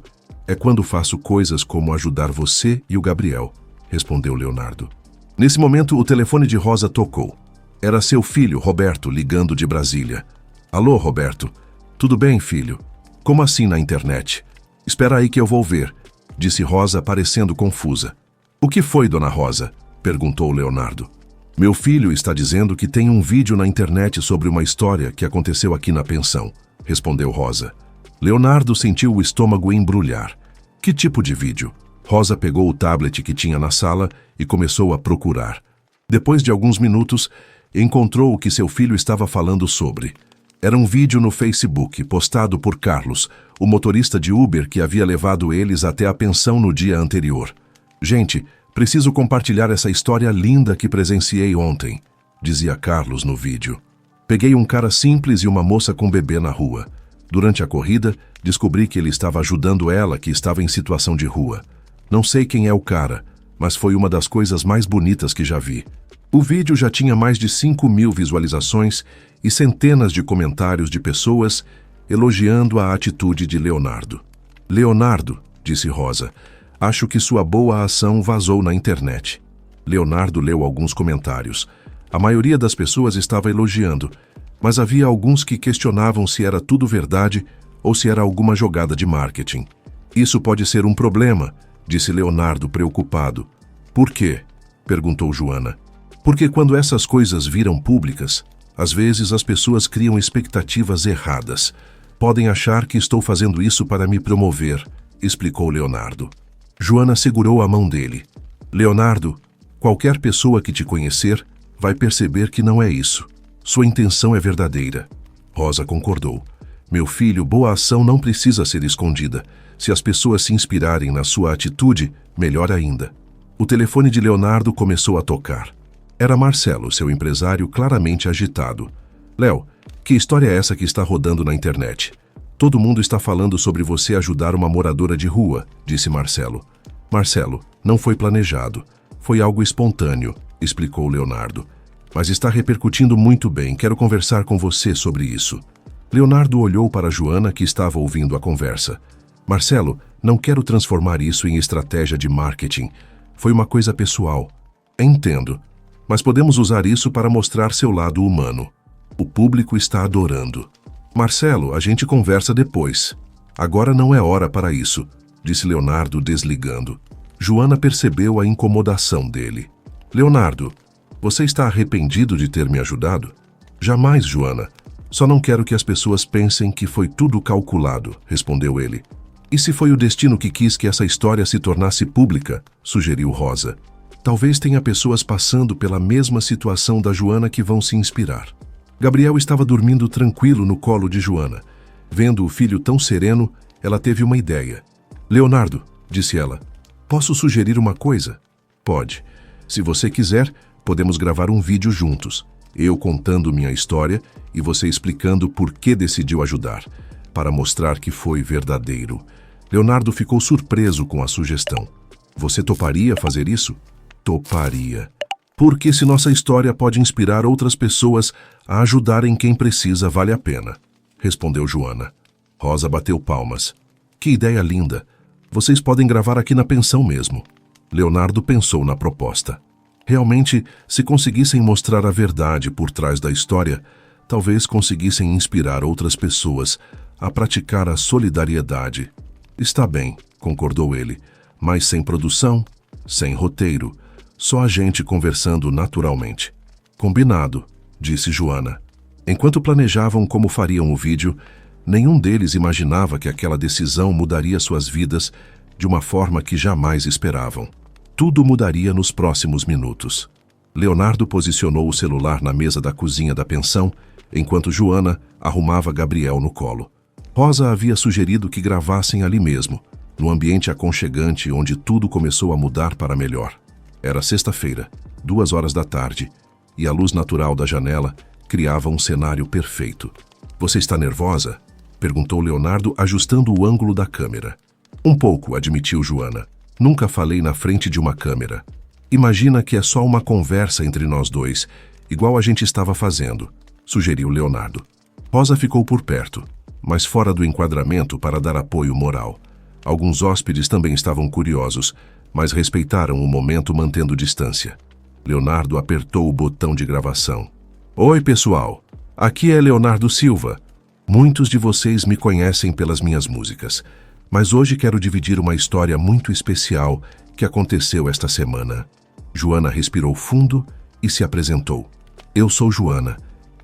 É quando faço coisas como ajudar você e o Gabriel", respondeu Leonardo. Nesse momento, o telefone de Rosa tocou. Era seu filho, Roberto, ligando de Brasília. "Alô, Roberto. Tudo bem, filho? Como assim na internet?" "Espera aí que eu vou ver", disse Rosa, parecendo confusa. "O que foi, dona Rosa?" perguntou Leonardo. "Meu filho está dizendo que tem um vídeo na internet sobre uma história que aconteceu aqui na pensão", respondeu Rosa. Leonardo sentiu o estômago embrulhar. "Que tipo de vídeo?" Rosa pegou o tablet que tinha na sala e começou a procurar. Depois de alguns minutos, encontrou o que seu filho estava falando sobre. Era um vídeo no Facebook, postado por Carlos, o motorista de Uber que havia levado eles até a pensão no dia anterior. "Gente, preciso compartilhar essa história linda que presenciei ontem", dizia Carlos no vídeo. "Peguei um cara simples e uma moça com bebê na rua. Durante a corrida, descobri que ele estava ajudando ela, que estava em situação de rua. Não sei quem é o cara, mas foi uma das coisas mais bonitas que já vi." O vídeo já tinha mais de 5.000 visualizações e centenas de comentários de pessoas elogiando a atitude de Leonardo. "Leonardo", disse Rosa, "acho que sua boa ação vazou na internet." Leonardo leu alguns comentários. A maioria das pessoas estava elogiando, mas havia alguns que questionavam se era tudo verdade ou se era alguma jogada de marketing. Isso pode ser um problema, disse Leonardo preocupado. Por quê? Perguntou Joana. Porque quando essas coisas viram públicas, às vezes as pessoas criam expectativas erradas. Podem achar que estou fazendo isso para me promover, explicou Leonardo. Joana segurou a mão dele. Leonardo, qualquer pessoa que te conhecer vai perceber que não é isso. Sua intenção é verdadeira. Rosa concordou. Meu filho, boa ação não precisa ser escondida. Se as pessoas se inspirarem na sua atitude, melhor ainda. O telefone de Leonardo começou a tocar. Era Marcelo, seu empresário claramente agitado. Léo, que história é essa que está rodando na internet? Todo mundo está falando sobre você ajudar uma moradora de rua, disse Marcelo. Marcelo, não foi planejado. Foi algo espontâneo, explicou Leonardo. Mas está repercutindo muito bem. Quero conversar com você sobre isso. Leonardo olhou para Joana, que estava ouvindo a conversa. Marcelo, não quero transformar isso em estratégia de marketing. Foi uma coisa pessoal. Entendo. Mas podemos usar isso para mostrar seu lado humano. O público está adorando. Marcelo, a gente conversa depois. Agora não é hora para isso, disse Leonardo desligando. Joana percebeu a incomodação dele. Leonardo, você está arrependido de ter me ajudado? Jamais, Joana. Só não quero que as pessoas pensem que foi tudo calculado, respondeu ele. E se foi o destino que quis que essa história se tornasse pública? Sugeriu Rosa. Talvez tenha pessoas passando pela mesma situação da Joana que vão se inspirar. Gabriel estava dormindo tranquilo no colo de Joana. Vendo o filho tão sereno, ela teve uma ideia. Leonardo, disse ela, posso sugerir uma coisa? Pode. Se você quiser, podemos gravar um vídeo juntos. Eu contando minha história e você explicando por que decidiu ajudar, para mostrar que foi verdadeiro. Leonardo ficou surpreso com a sugestão. Você toparia fazer isso? Toparia. Porque se nossa história pode inspirar outras pessoas a ajudarem quem precisa, vale a pena, respondeu Joana. Rosa bateu palmas. Que ideia linda. Vocês podem gravar aqui na pensão mesmo. Leonardo pensou na proposta. Realmente, se conseguissem mostrar a verdade por trás da história, talvez conseguissem inspirar outras pessoas a praticar a solidariedade. Está bem, concordou ele, mas sem produção, sem roteiro, só a gente conversando naturalmente. Combinado, disse Joana. Enquanto planejavam como fariam o vídeo, nenhum deles imaginava que aquela decisão mudaria suas vidas de uma forma que jamais esperavam. Tudo mudaria nos próximos minutos. Leonardo posicionou o celular na mesa da cozinha da pensão, enquanto Joana arrumava Gabriel no colo. Rosa havia sugerido que gravassem ali mesmo, no ambiente aconchegante onde tudo começou a mudar para melhor. Era sexta-feira, 2 horas da tarde, e a luz natural da janela criava um cenário perfeito. Você está nervosa? Perguntou Leonardo, ajustando o ângulo da câmera. Um pouco, admitiu Joana. Nunca falei na frente de uma câmera. Imagina que é só uma conversa entre nós dois, igual a gente estava fazendo, sugeriu Leonardo. Rosa ficou por perto, mas fora do enquadramento para dar apoio moral. Alguns hóspedes também estavam curiosos, mas respeitaram o momento mantendo distância. Leonardo apertou o botão de gravação. Oi, pessoal. Aqui é Leonardo Silva. Muitos de vocês me conhecem pelas minhas músicas, mas hoje quero dividir uma história muito especial que aconteceu esta semana. Joana respirou fundo e se apresentou. Eu sou Joana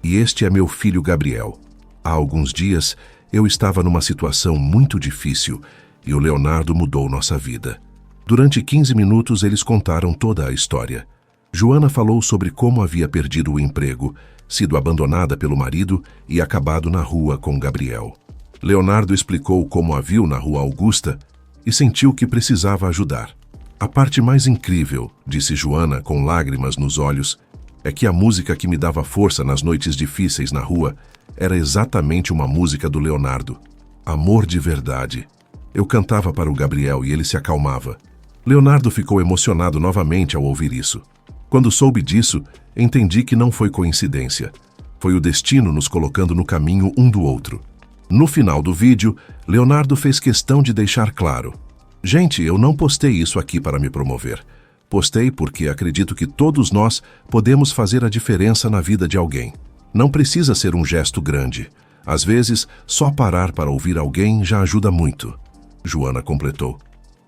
e este é meu filho Gabriel. Há alguns dias eu estava numa situação muito difícil e o Leonardo mudou nossa vida. Durante 15 minutos eles contaram toda a história. Joana falou sobre como havia perdido o emprego, sido abandonada pelo marido e acabado na rua com Gabriel. Leonardo explicou como a viu na Rua Augusta e sentiu que precisava ajudar. A parte mais incrível, disse Joana com lágrimas nos olhos, é que a música que me dava força nas noites difíceis na rua era exatamente uma música do Leonardo. Amor de verdade. Eu cantava para o Gabriel e ele se acalmava. Leonardo ficou emocionado novamente ao ouvir isso. Quando soube disso, entendi que não foi coincidência. Foi o destino nos colocando no caminho um do outro. No final do vídeo, Leonardo fez questão de deixar claro: gente, eu não postei isso aqui para me promover. Postei porque acredito que todos nós podemos fazer a diferença na vida de alguém. Não precisa ser um gesto grande. Às vezes, só parar para ouvir alguém já ajuda muito. Joana completou.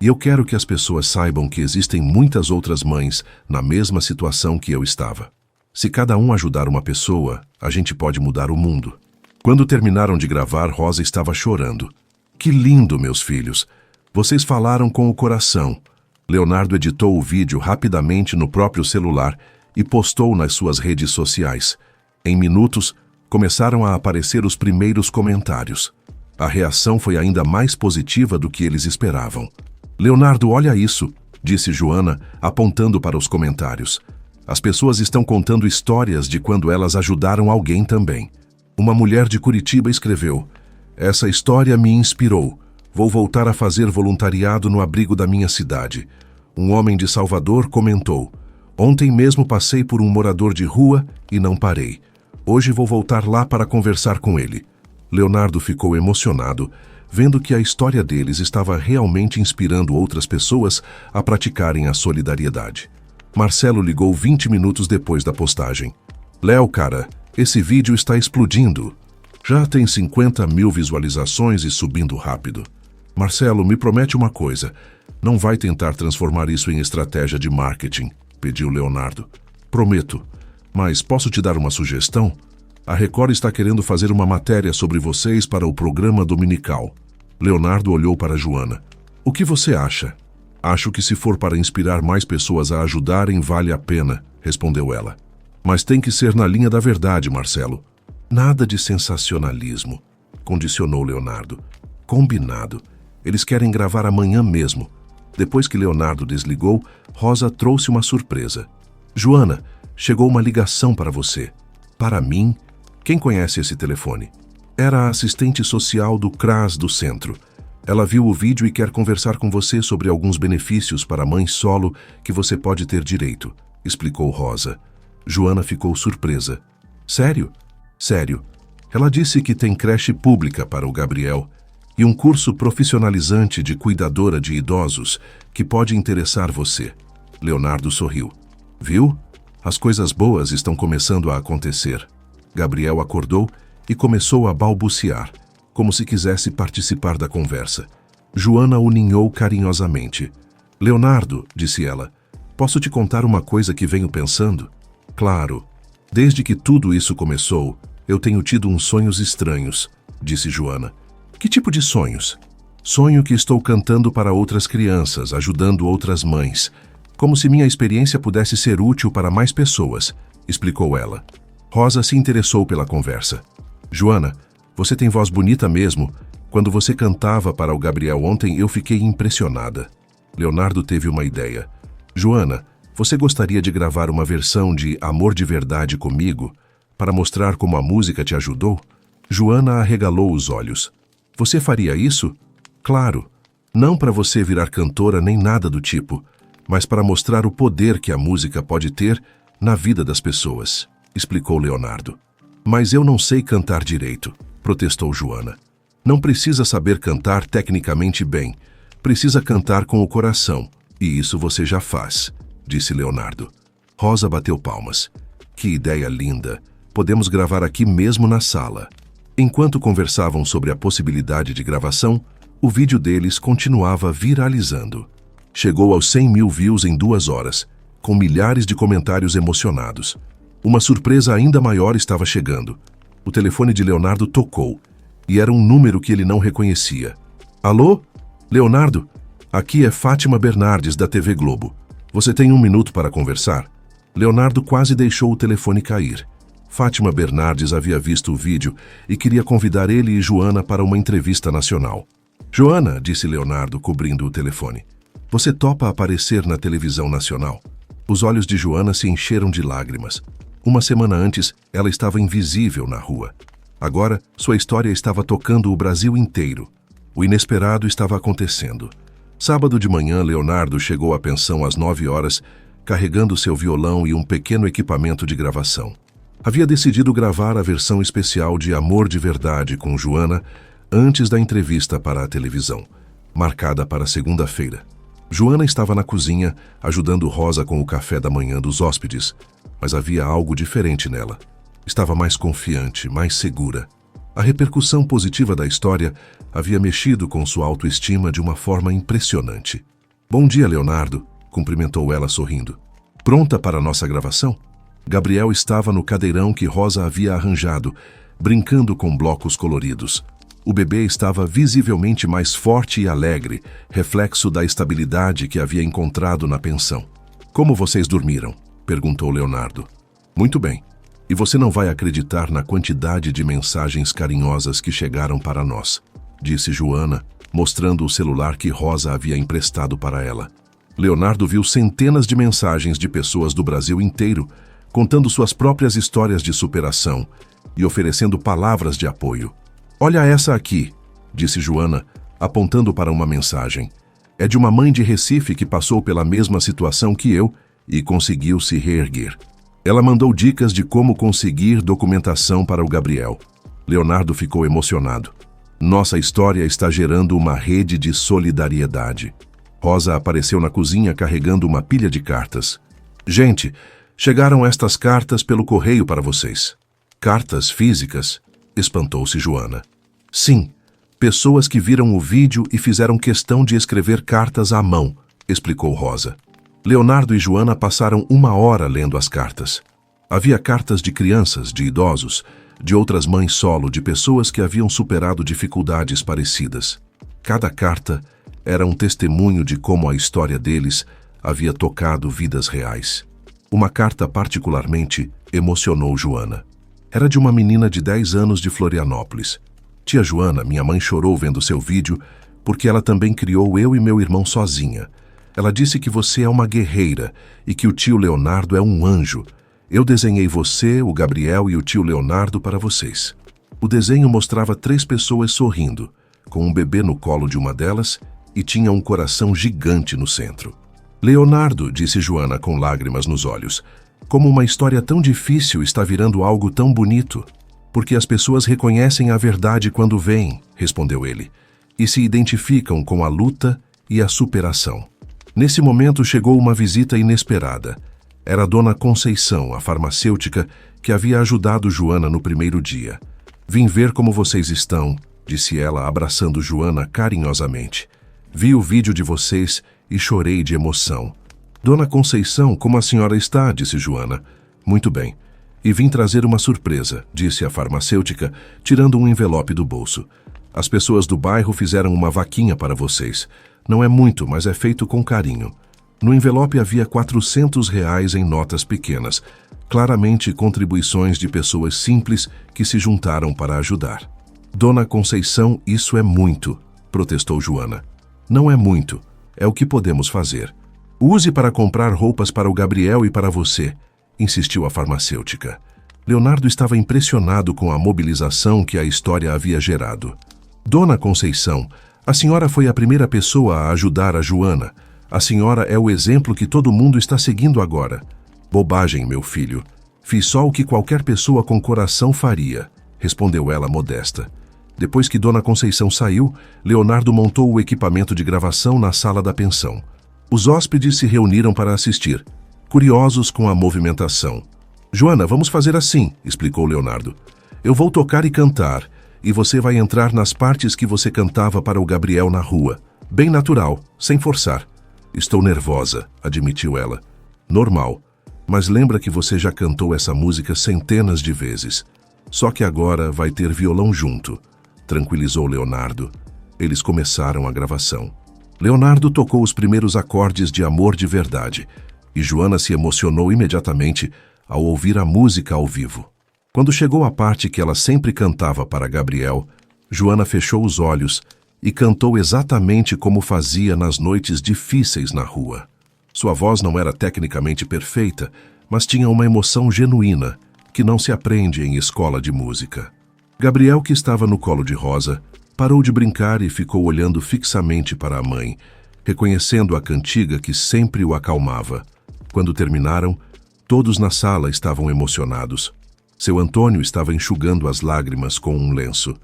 E eu quero que as pessoas saibam que existem muitas outras mães na mesma situação que eu estava. Se cada um ajudar uma pessoa, a gente pode mudar o mundo. Quando terminaram de gravar, Rosa estava chorando. Que lindo, meus filhos! Vocês falaram com o coração. Leonardo editou o vídeo rapidamente no próprio celular e postou nas suas redes sociais. Em minutos, começaram a aparecer os primeiros comentários. A reação foi ainda mais positiva do que eles esperavam. Leonardo, olha isso, disse Joana, apontando para os comentários. As pessoas estão contando histórias de quando elas ajudaram alguém também. Uma mulher de Curitiba escreveu: essa história me inspirou. Vou voltar a fazer voluntariado no abrigo da minha cidade. Um homem de Salvador comentou: ontem mesmo passei por um morador de rua e não parei. Hoje vou voltar lá para conversar com ele. Leonardo ficou emocionado, vendo que a história deles estava realmente inspirando outras pessoas a praticarem a solidariedade. Marcelo ligou 20 minutos depois da postagem. Léo, cara, esse vídeo está explodindo. Já tem 50 mil visualizações e subindo rápido. Marcelo, me promete uma coisa. Não vai tentar transformar isso em estratégia de marketing, pediu Leonardo. Prometo. Mas posso te dar uma sugestão? A Record está querendo fazer uma matéria sobre vocês para o programa dominical. Leonardo olhou para Joana. O que você acha? Acho que se for para inspirar mais pessoas a ajudarem, vale a pena, respondeu ela. Mas tem que ser na linha da verdade, Marcelo. Nada de sensacionalismo, condicionou Leonardo. Combinado. Eles querem gravar amanhã mesmo. Depois que Leonardo desligou, Rosa trouxe uma surpresa. Joana, chegou uma ligação para você. Para mim? Quem conhece esse telefone? Era a assistente social do CRAS do centro. Ela viu o vídeo e quer conversar com você sobre alguns benefícios para mãe solo que você pode ter direito, explicou Rosa. Joana ficou surpresa. Sério? Sério. Ela disse que tem creche pública para o Gabriel e um curso profissionalizante de cuidadora de idosos que pode interessar você. Leonardo sorriu. Viu? As coisas boas estão começando a acontecer. Gabriel acordou e começou a balbuciar, como se quisesse participar da conversa. Joana o ninhou carinhosamente. Leonardo, disse ela, posso te contar uma coisa que venho pensando? Claro. Desde que tudo isso começou, eu tenho tido uns sonhos estranhos, disse Joana. Que tipo de sonhos? Sonho que estou cantando para outras crianças, ajudando outras mães, como se minha experiência pudesse ser útil para mais pessoas, explicou ela. Rosa se interessou pela conversa. Joana, você tem voz bonita mesmo. Quando você cantava para o Gabriel ontem, eu fiquei impressionada. Leonardo teve uma ideia. Joana, você gostaria de gravar uma versão de Amor de Verdade comigo, para mostrar como a música te ajudou? Joana arregalou os olhos. Você faria isso? Claro. Não para você virar cantora nem nada do tipo, mas para mostrar o poder que a música pode ter na vida das pessoas, explicou Leonardo. Mas eu não sei cantar direito, protestou Joana. Não precisa saber cantar tecnicamente bem, precisa cantar com o coração, e isso você já faz, disse Leonardo. Rosa bateu palmas. Que ideia linda! Podemos gravar aqui mesmo na sala. Enquanto conversavam sobre a possibilidade de gravação, o vídeo deles continuava viralizando. Chegou aos 100 mil views em 2 horas, com milhares de comentários emocionados. Uma surpresa ainda maior estava chegando. O telefone de Leonardo tocou, e era um número que ele não reconhecia. Alô? Leonardo? Aqui é Fátima Bernardes, da TV Globo. Você tem 1 minuto para conversar? Leonardo quase deixou o telefone cair. Fátima Bernardes havia visto o vídeo e queria convidar ele e Joana para uma entrevista nacional. Joana, disse Leonardo, cobrindo o telefone, você topa aparecer na televisão nacional? Os olhos de Joana se encheram de lágrimas. Uma semana antes, ela estava invisível na rua. Agora, sua história estava tocando o Brasil inteiro. O inesperado estava acontecendo. Sábado de manhã, Leonardo chegou à pensão às 9 horas, carregando seu violão e um pequeno equipamento de gravação. Havia decidido gravar a versão especial de Amor de Verdade com Joana antes da entrevista para a televisão, marcada para segunda-feira. Joana estava na cozinha, ajudando Rosa com o café da manhã dos hóspedes, mas havia algo diferente nela. Estava mais confiante, mais segura. A repercussão positiva da história havia mexido com sua autoestima de uma forma impressionante. "Bom dia, Leonardo", cumprimentou ela sorrindo. "Pronta para a nossa gravação?" Gabriel estava no cadeirão que Rosa havia arranjado, brincando com blocos coloridos. O bebê estava visivelmente mais forte e alegre, reflexo da estabilidade que havia encontrado na pensão. "Como vocês dormiram?", perguntou Leonardo. "Muito bem. E você não vai acreditar na quantidade de mensagens carinhosas que chegaram para nós", disse Joana, mostrando o celular que Rosa havia emprestado para ela. Leonardo viu centenas de mensagens de pessoas do Brasil inteiro, contando suas próprias histórias de superação e oferecendo palavras de apoio. "Olha essa aqui", disse Joana, apontando para uma mensagem. "É de uma mãe de Recife que passou pela mesma situação que eu e conseguiu se reerguer. Ela mandou dicas de como conseguir documentação para o Gabriel." Leonardo ficou emocionado. "Nossa história está gerando uma rede de solidariedade." Rosa apareceu na cozinha carregando uma pilha de cartas. "Gente, chegaram estas cartas pelo correio para vocês." "Cartas físicas?", espantou-se Joana. "Sim, pessoas que viram o vídeo e fizeram questão de escrever cartas à mão", explicou Rosa. Leonardo e Joana passaram 1 hora lendo as cartas. Havia cartas de crianças, de idosos, de outras mães solo, de pessoas que haviam superado dificuldades parecidas. Cada carta era um testemunho de como a história deles havia tocado vidas reais. Uma carta particularmente emocionou Joana. Era de uma menina de 10 anos de Florianópolis. "Tia Joana, minha mãe chorou vendo seu vídeo porque ela também criou eu e meu irmão sozinha. Ela disse que você é uma guerreira e que o tio Leonardo é um anjo. Eu desenhei você, o Gabriel e o tio Leonardo para vocês." O desenho mostrava 3 pessoas sorrindo, com um bebê no colo de uma delas e tinha um coração gigante no centro. "Leonardo", disse Joana com lágrimas nos olhos, "como uma história tão difícil está virando algo tão bonito." "Porque as pessoas reconhecem a verdade quando veem", respondeu ele, "e se identificam com a luta e a superação." Nesse momento chegou uma visita inesperada. Era a Dona Conceição, a farmacêutica, que havia ajudado Joana no primeiro dia. "Vim ver como vocês estão", disse ela, abraçando Joana carinhosamente. "Vi o vídeo de vocês e chorei de emoção." "Dona Conceição, como a senhora está?", disse Joana. "Muito bem. E vim trazer uma surpresa", disse a farmacêutica, tirando um envelope do bolso. "As pessoas do bairro fizeram uma vaquinha para vocês. Não é muito, mas é feito com carinho." No envelope havia R$ 400 em notas pequenas, claramente contribuições de pessoas simples que se juntaram para ajudar. "Dona Conceição, isso é muito", protestou Joana. "Não é muito, é o que podemos fazer. Use para comprar roupas para o Gabriel e para você", insistiu a farmacêutica. Leonardo estava impressionado com a mobilização que a história havia gerado. "Dona Conceição, a senhora foi a primeira pessoa a ajudar a Joana. A senhora é o exemplo que todo mundo está seguindo agora." "Bobagem, meu filho. Fiz só o que qualquer pessoa com coração faria", respondeu ela modesta. Depois que Dona Conceição saiu, Leonardo montou o equipamento de gravação na sala da pensão. Os hóspedes se reuniram para assistir, curiosos com a movimentação. "Joana, vamos fazer assim", explicou Leonardo. "Eu vou tocar e cantar, e você vai entrar nas partes que você cantava para o Gabriel na rua. Bem natural, sem forçar." "Estou nervosa", admitiu ela. "Normal, mas lembra que você já cantou essa música centenas de vezes. Só que agora vai ter violão junto", tranquilizou Leonardo. Eles começaram a gravação. Leonardo tocou os primeiros acordes de Amor de Verdade, e Joana se emocionou imediatamente ao ouvir a música ao vivo. Quando chegou a parte que ela sempre cantava para Gabriel, Joana fechou os olhos e cantou exatamente como fazia nas noites difíceis na rua. Sua voz não era tecnicamente perfeita, mas tinha uma emoção genuína, que não se aprende em escola de música. Gabriel, que estava no colo de Rosa, parou de brincar e ficou olhando fixamente para a mãe, reconhecendo a cantiga que sempre o acalmava. Quando terminaram, todos na sala estavam emocionados. Seu Antônio estava enxugando as lágrimas com um lenço.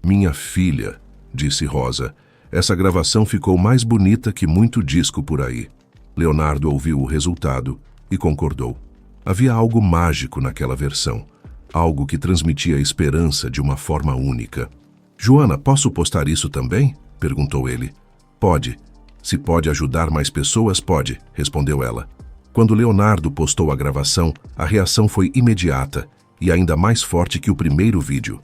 "Minha filha", disse Rosa, "essa gravação ficou mais bonita que muito disco por aí." Leonardo ouviu o resultado e concordou. Havia algo mágico naquela versão. algo que transmitia esperança de uma forma única. Joana, posso postar isso também? Perguntou ele. Pode. Se pode ajudar mais pessoas, pode, respondeu ela. Quando Leonardo postou a gravação, a reação foi imediata e ainda mais forte que o primeiro vídeo.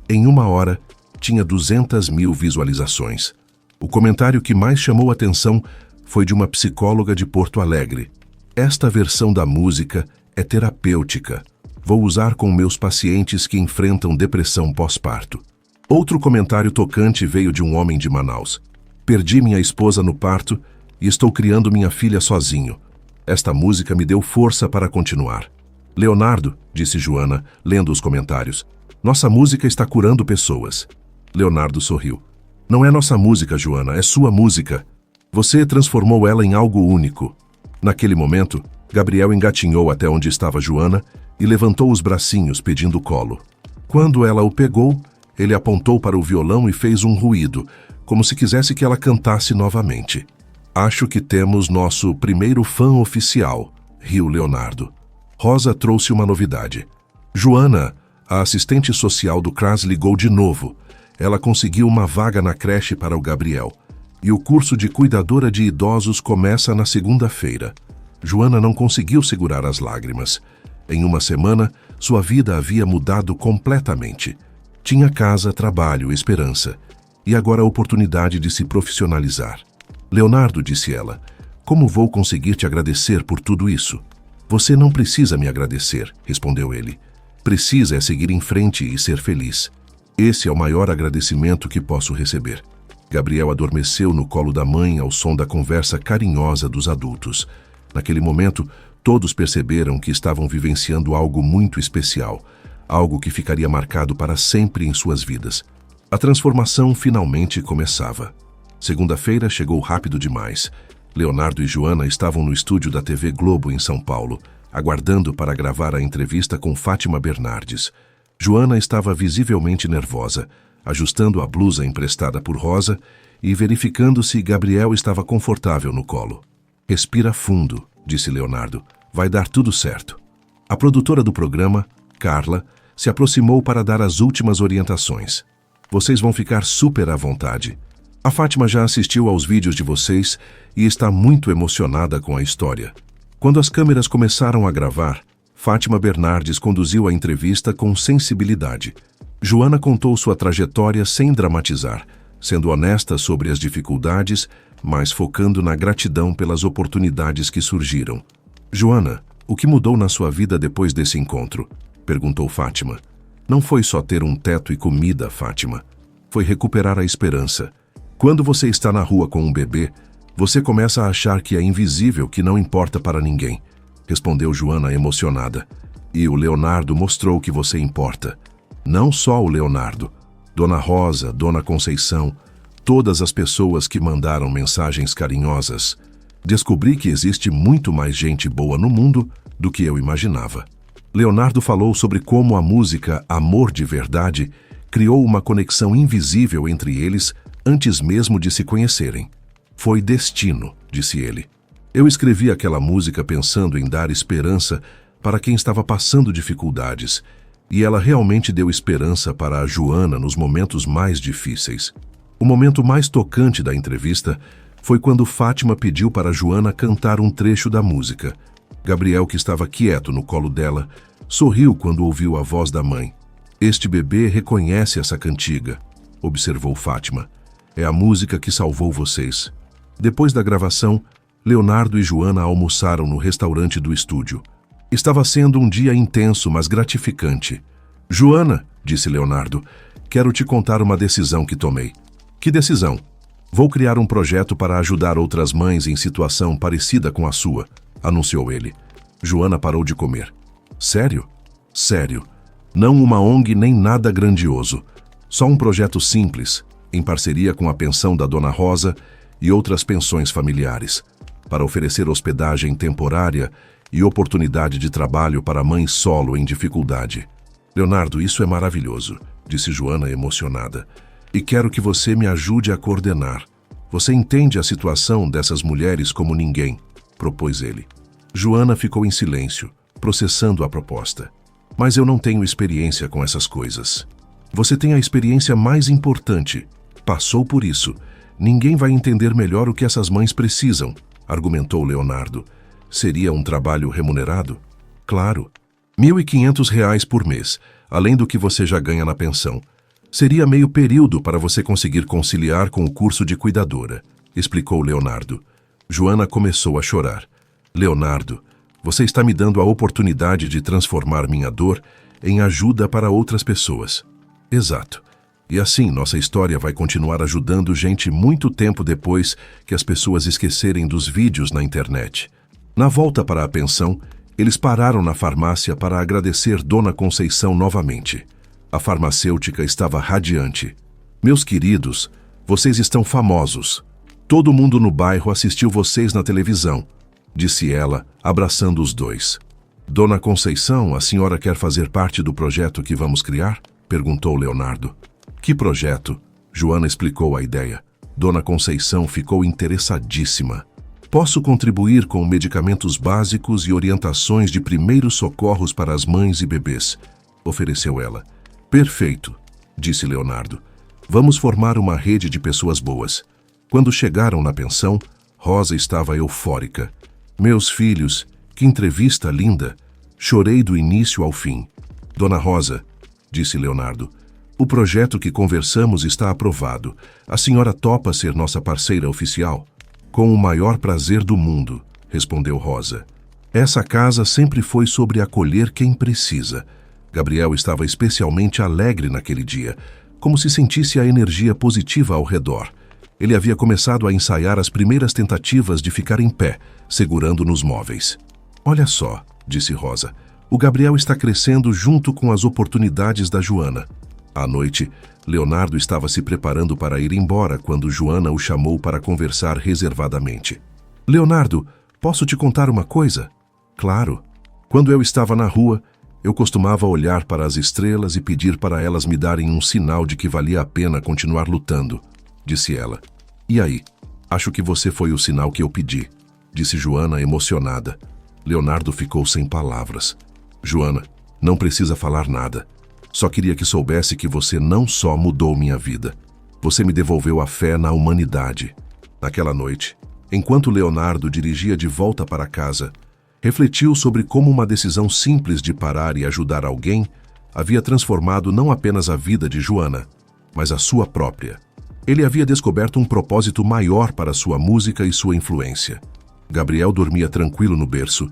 Em 1 hora, tinha 200.000 visualizações. O comentário que mais chamou atenção foi de uma psicóloga de Porto Alegre. Esta versão da música é terapêutica. Vou usar com meus pacientes que enfrentam depressão pós-parto. Outro comentário tocante veio de um homem de Manaus. Perdi minha esposa no parto e estou criando minha filha sozinho. Esta música me deu força para continuar. Leonardo, disse Joana, lendo os comentários, nossa música está curando pessoas. Leonardo sorriu. Não é nossa música, Joana, é sua música. Você transformou ela em algo único. Naquele momento, Gabriel engatinhou até onde estava Joana e levantou os bracinhos pedindo colo. Quando ela o pegou, ele apontou para o violão e fez um ruído, como se quisesse que ela cantasse novamente. Acho que temos nosso primeiro fã oficial, riu Leonardo. Rosa trouxe uma novidade. Joana, a assistente social do CRAS, ligou de novo. Ela conseguiu uma vaga na creche para o Gabriel. E o curso de cuidadora de idosos começa na segunda-feira. Joana não conseguiu segurar as lágrimas. Em 1 semana, sua vida havia mudado completamente. Tinha casa, trabalho, esperança. E agora a oportunidade de se profissionalizar. Leonardo, disse ela, como vou conseguir te agradecer por tudo isso? Você não precisa me agradecer, respondeu ele. Precisa é seguir em frente e ser feliz. Esse é o maior agradecimento que posso receber. Gabriel adormeceu no colo da mãe ao som da conversa carinhosa dos adultos. Naquele momento, todos perceberam que estavam vivenciando algo muito especial, algo que ficaria marcado para sempre em suas vidas. A transformação finalmente começava. Segunda-feira chegou rápido demais. Leonardo e Joana estavam no estúdio da TV Globo em São Paulo, aguardando para gravar a entrevista com Fátima Bernardes. Joana estava visivelmente nervosa, ajustando a blusa emprestada por Rosa e verificando se Gabriel estava confortável no colo. Respira fundo, disse Leonardo. Vai dar tudo certo. A produtora do programa, Carla, se aproximou para dar as últimas orientações. Vocês vão ficar super à vontade. A Fátima já assistiu aos vídeos de vocês e está muito emocionada com a história. Quando as câmeras começaram a gravar, Fátima Bernardes conduziu a entrevista com sensibilidade. Joana contou sua trajetória sem dramatizar, sendo honesta sobre as dificuldades, mas focando na gratidão pelas oportunidades que surgiram. Joana, o que mudou na sua vida depois desse encontro? Perguntou Fátima. Não foi só ter um teto e comida, Fátima. Foi recuperar a esperança. Quando você está na rua com um bebê, você começa a achar que é invisível, que não importa para ninguém. Respondeu Joana emocionada. E o Leonardo mostrou que você importa. Não só o Leonardo. Dona Rosa, Dona Conceição, todas as pessoas que mandaram mensagens carinhosas. Descobri que existe muito mais gente boa no mundo do que eu imaginava. Leonardo falou sobre como a música Amor de Verdade criou uma conexão invisível entre eles antes mesmo de se conhecerem. Foi destino, disse ele. Eu escrevi aquela música pensando em dar esperança para quem estava passando dificuldades, e ela realmente deu esperança para a Joana nos momentos mais difíceis. O momento mais tocante da entrevista foi quando Fátima pediu para Joana cantar um trecho da música. Gabriel, que estava quieto no colo dela, sorriu quando ouviu a voz da mãe. Este bebê reconhece essa cantiga, observou Fátima. É a música que salvou vocês. Depois da gravação, Leonardo e Joana almoçaram no restaurante do estúdio. Estava sendo um dia intenso, mas gratificante. Joana, disse Leonardo, quero te contar uma decisão que tomei. Que decisão? Vou criar um projeto para ajudar outras mães em situação parecida com a sua, anunciou ele. Joana parou de comer. Sério? Sério. Não uma ONG nem nada grandioso. Só um projeto simples, em parceria com a pensão da Dona Rosa e outras pensões familiares, para oferecer hospedagem temporária e oportunidade de trabalho para mães solo em dificuldade. Leonardo, isso é maravilhoso, disse Joana emocionada. E quero que você me ajude a coordenar. Você entende a situação dessas mulheres como ninguém, propôs ele. Joana ficou em silêncio, processando a proposta. Mas eu não tenho experiência com essas coisas. Você tem a experiência mais importante. Passou por isso. Ninguém vai entender melhor o que essas mães precisam, argumentou Leonardo. Seria um trabalho remunerado? Claro. R$ 1.500 por mês, além do que você já ganha na pensão. Seria meio período para você conseguir conciliar com o curso de cuidadora, explicou Leonardo. Joana começou a chorar. Leonardo, você está me dando a oportunidade de transformar minha dor em ajuda para outras pessoas. Exato. E assim nossa história vai continuar ajudando gente muito tempo depois que as pessoas esquecerem dos vídeos na internet. Na volta para a pensão, eles pararam na farmácia para agradecer Dona Conceição novamente. A farmacêutica estava radiante. Meus queridos, vocês estão famosos. Todo mundo no bairro assistiu vocês na televisão, disse ela, abraçando os dois. Dona Conceição, a senhora quer fazer parte do projeto que vamos criar? Perguntou Leonardo. Que projeto? Joana explicou a ideia. Dona Conceição ficou interessadíssima. Posso contribuir com medicamentos básicos e orientações de primeiros socorros para as mães e bebês, ofereceu ela. Perfeito, disse Leonardo. Vamos formar uma rede de pessoas boas. Quando chegaram na pensão, Rosa estava eufórica. Meus filhos, que entrevista linda! Chorei do início ao fim. Dona Rosa, disse Leonardo, o projeto que conversamos está aprovado. A senhora topa ser nossa parceira oficial? Com o maior prazer do mundo, respondeu Rosa. Essa casa sempre foi sobre acolher quem precisa. Gabriel estava especialmente alegre naquele dia, como se sentisse a energia positiva ao redor. Ele havia começado a ensaiar as primeiras tentativas de ficar em pé, segurando nos móveis. Olha só, disse Rosa, o Gabriel está crescendo junto com as oportunidades da Joana. À noite, Leonardo estava se preparando para ir embora quando Joana o chamou para conversar reservadamente. Leonardo, posso te contar uma coisa? Claro. Quando eu estava na rua, eu costumava olhar para as estrelas e pedir para elas me darem um sinal de que valia a pena continuar lutando, disse ela. E aí? Acho que você foi o sinal que eu pedi, disse Joana emocionada. Leonardo ficou sem palavras. Joana, não precisa falar nada. Só queria que soubesse que você não só mudou minha vida. Você me devolveu a fé na humanidade. Naquela noite, enquanto Leonardo dirigia de volta para casa, refletiu sobre como uma decisão simples de parar e ajudar alguém havia transformado não apenas a vida de Joana, mas a sua própria. Ele havia descoberto um propósito maior para sua música e sua influência. Gabriel dormia tranquilo no berço,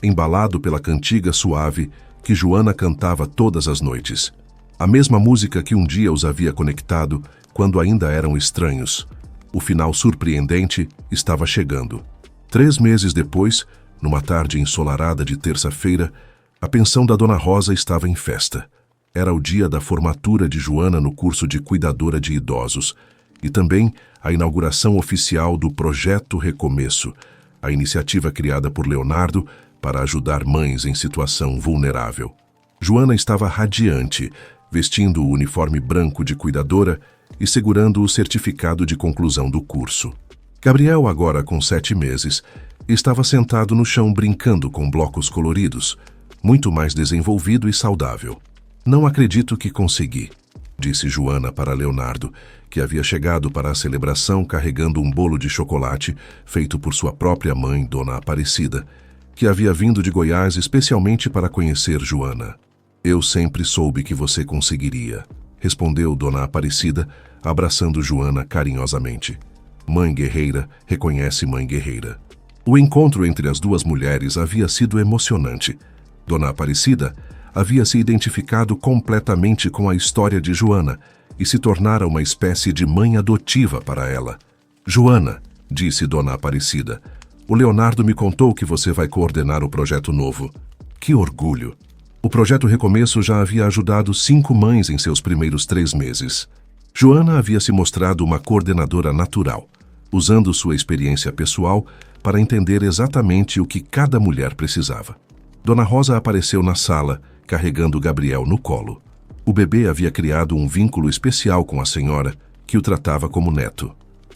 embalado pela cantiga suave que Joana cantava todas as noites. A mesma música que um dia os havia conectado quando ainda eram estranhos. O final surpreendente estava chegando. 3 meses depois, numa tarde ensolarada de terça-feira, a pensão da Dona Rosa estava em festa. Era o dia da formatura de Joana no curso de cuidadora de idosos e também a inauguração oficial do Projeto Recomeço, a iniciativa criada por Leonardo para ajudar mães em situação vulnerável. Joana estava radiante, vestindo o uniforme branco de cuidadora e segurando o certificado de conclusão do curso. Gabriel, agora com 7 meses, estava sentado no chão brincando com blocos coloridos, muito mais desenvolvido e saudável. Não acredito que consegui, disse Joana para Leonardo, que havia chegado para a celebração carregando um bolo de chocolate feito por sua própria mãe, Dona Aparecida, que havia vindo de Goiás especialmente para conhecer Joana. Eu sempre soube que você conseguiria, respondeu Dona Aparecida, abraçando Joana carinhosamente. Mãe guerreira reconhece mãe guerreira. O encontro entre as duas mulheres havia sido emocionante. Dona Aparecida havia se identificado completamente com a história de Joana e se tornara uma espécie de mãe adotiva para ela. Joana, disse Dona Aparecida, o Leonardo me contou que você vai coordenar o projeto novo. Que orgulho! O Projeto Recomeço já havia ajudado 5 mães em seus primeiros 3 meses. Joana havia se mostrado uma coordenadora natural, usando sua experiência pessoal para entender exatamente o que cada mulher precisava. Dona Rosa apareceu na sala, carregando Gabriel no colo. O bebê havia criado um vínculo especial com a senhora, que o tratava como neto.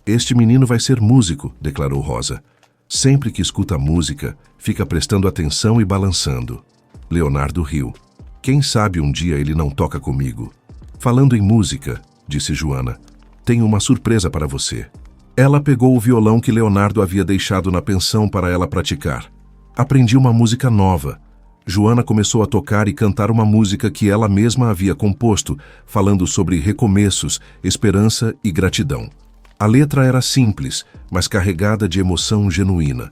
Este menino vai ser músico, declarou Rosa. Sempre que escuta música, fica prestando atenção e balançando. Leonardo riu. Quem sabe um dia ele não toca comigo. Falando em música, disse Joana, tenho uma surpresa para você. Ela pegou o violão que Leonardo havia deixado na pensão para ela praticar. Aprendi uma música nova. Joana começou a tocar e cantar uma música que ela mesma havia composto, falando sobre recomeços, esperança e gratidão. A letra era simples, mas carregada de emoção genuína.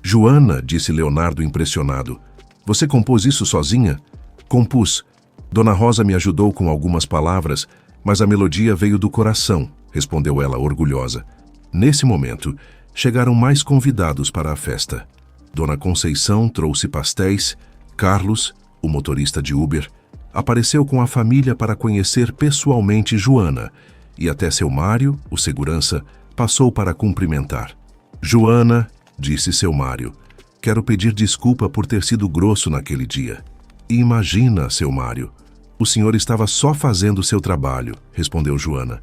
Joana, disse Leonardo impressionado, você compôs isso sozinha? Compus. Dona Rosa me ajudou com algumas palavras, mas a melodia veio do coração, respondeu ela orgulhosa. Nesse momento, chegaram mais convidados para a festa. Dona Conceição trouxe pastéis. Carlos, o motorista de Uber, apareceu com a família para conhecer pessoalmente Joana, e até seu Mário, o segurança, passou para cumprimentar. Joana, disse seu Mário, quero pedir desculpa por ter sido grosso naquele dia. Imagina, seu Mário, o senhor estava só fazendo seu trabalho, respondeu Joana.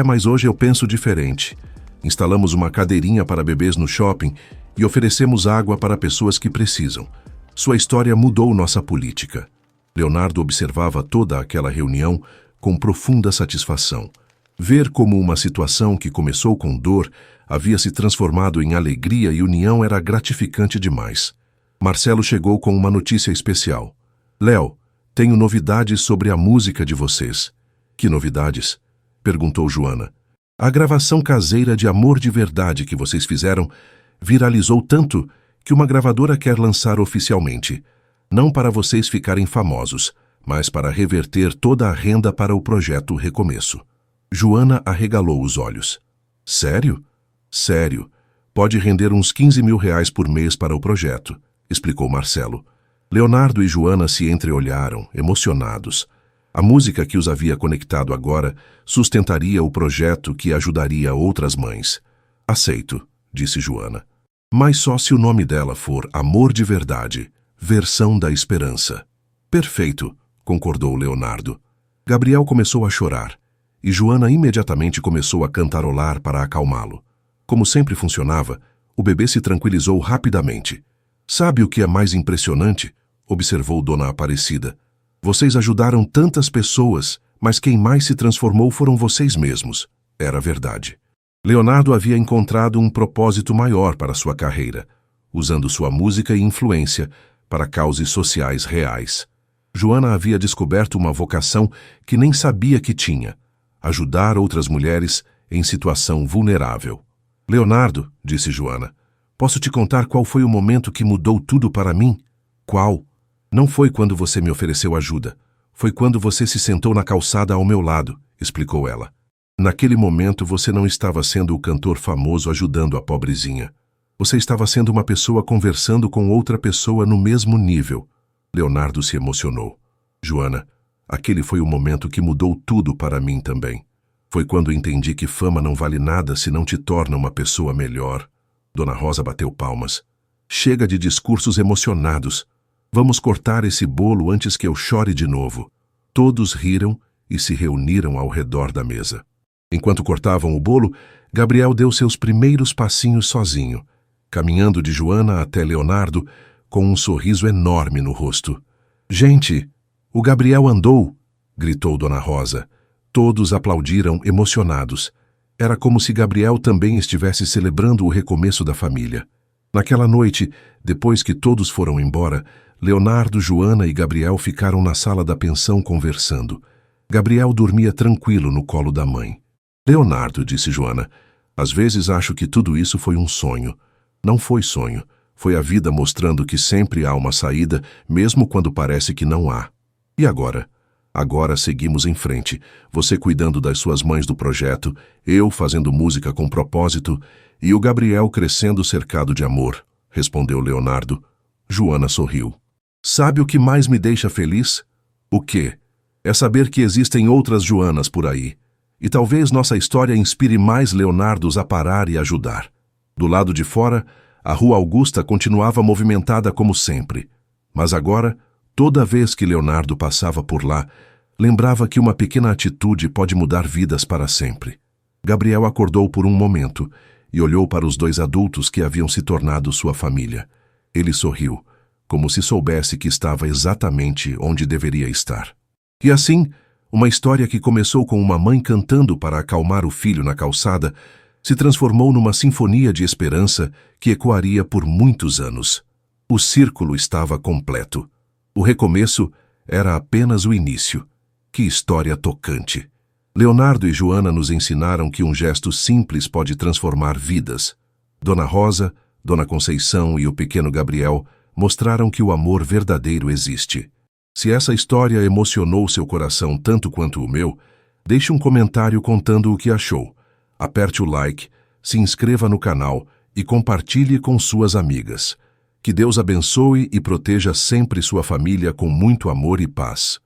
Mas hoje eu penso diferente. Instalamos uma cadeirinha para bebês no shopping e oferecemos água para pessoas que precisam. Sua história mudou nossa política. Leonardo observava toda aquela reunião com profunda satisfação. Ver como uma situação que começou com dor havia se transformado em alegria e união era gratificante demais. Marcelo chegou com uma notícia especial. Léo, tenho novidades sobre a música de vocês. Que novidades? Perguntou Joana. A gravação caseira de Amor de Verdade que vocês fizeram viralizou tanto que uma gravadora quer lançar oficialmente, não para vocês ficarem famosos, mas para reverter toda a renda para o projeto Recomeço. Joana arregalou os olhos. Sério? Sério. Pode render uns 15 mil reais por mês para o projeto, explicou Marcelo. Leonardo e Joana se entreolharam, emocionados. A música que os havia conectado agora sustentaria o projeto que ajudaria outras mães. Aceito, disse Joana. Mas só se o nome dela for Amor de Verdade, versão da esperança. Perfeito, concordou Leonardo. Gabriel começou a chorar, e Joana imediatamente começou a cantarolar para acalmá-lo. Como sempre funcionava, o bebê se tranquilizou rapidamente. Sabe o que é mais impressionante? Observou Dona Aparecida. Vocês ajudaram tantas pessoas, mas quem mais se transformou foram vocês mesmos. Era verdade. Leonardo havia encontrado um propósito maior para sua carreira, usando sua música e influência para causas sociais reais. Joana havia descoberto uma vocação que nem sabia que tinha: ajudar outras mulheres em situação vulnerável. Leonardo, disse Joana, posso te contar qual foi o momento que mudou tudo para mim? Qual? Não foi quando você me ofereceu ajuda. Foi quando você se sentou na calçada ao meu lado, explicou ela. Naquele momento você não estava sendo o cantor famoso ajudando a pobrezinha. Você estava sendo uma pessoa conversando com outra pessoa no mesmo nível. Leonardo se emocionou. Joana, aquele foi o momento que mudou tudo para mim também. Foi quando entendi que fama não vale nada se não te torna uma pessoa melhor. Dona Rosa bateu palmas. Chega de discursos emocionados. Vamos cortar esse bolo antes que eu chore de novo. Todos riram e se reuniram ao redor da mesa. Enquanto cortavam o bolo, Gabriel deu seus primeiros passinhos sozinho, caminhando de Joana até Leonardo com um sorriso enorme no rosto. Gente, o Gabriel andou, gritou Dona Rosa. Todos aplaudiram emocionados. Era como se Gabriel também estivesse celebrando o recomeço da família. Naquela noite, depois que todos foram embora, Leonardo, Joana e Gabriel ficaram na sala da pensão conversando. Gabriel dormia tranquilo no colo da mãe. Leonardo, disse Joana, às vezes acho que tudo isso foi um sonho. Não foi sonho, foi a vida mostrando que sempre há uma saída, mesmo quando parece que não há. E agora? Agora seguimos em frente, você cuidando das suas mães do projeto, eu fazendo música com propósito e o Gabriel crescendo cercado de amor, respondeu Leonardo. Joana sorriu. Sabe o que mais me deixa feliz? O quê? É saber que existem outras Joanas por aí. E talvez nossa história inspire mais Leonardos a parar e ajudar. Do lado de fora, a Rua Augusta continuava movimentada como sempre. Mas agora, toda vez que Leonardo passava por lá, lembrava que uma pequena atitude pode mudar vidas para sempre. Gabriel acordou por um momento e olhou para os dois adultos que haviam se tornado sua família. Ele sorriu. como se soubesse que estava exatamente onde deveria estar. E assim, uma história que começou com uma mãe cantando para acalmar o filho na calçada se transformou numa sinfonia de esperança que ecoaria por muitos anos. O círculo estava completo. O recomeço era apenas o início. Que história tocante! Leonardo e Joana nos ensinaram que um gesto simples pode transformar vidas. Dona Rosa, Dona Conceição e o pequeno Gabriel mostraram que o amor verdadeiro existe. Se essa história emocionou seu coração tanto quanto o meu, deixe um comentário contando o que achou. Aperte o like, se inscreva no canal e compartilhe com suas amigas. Que Deus abençoe e proteja sempre sua família com muito amor e paz.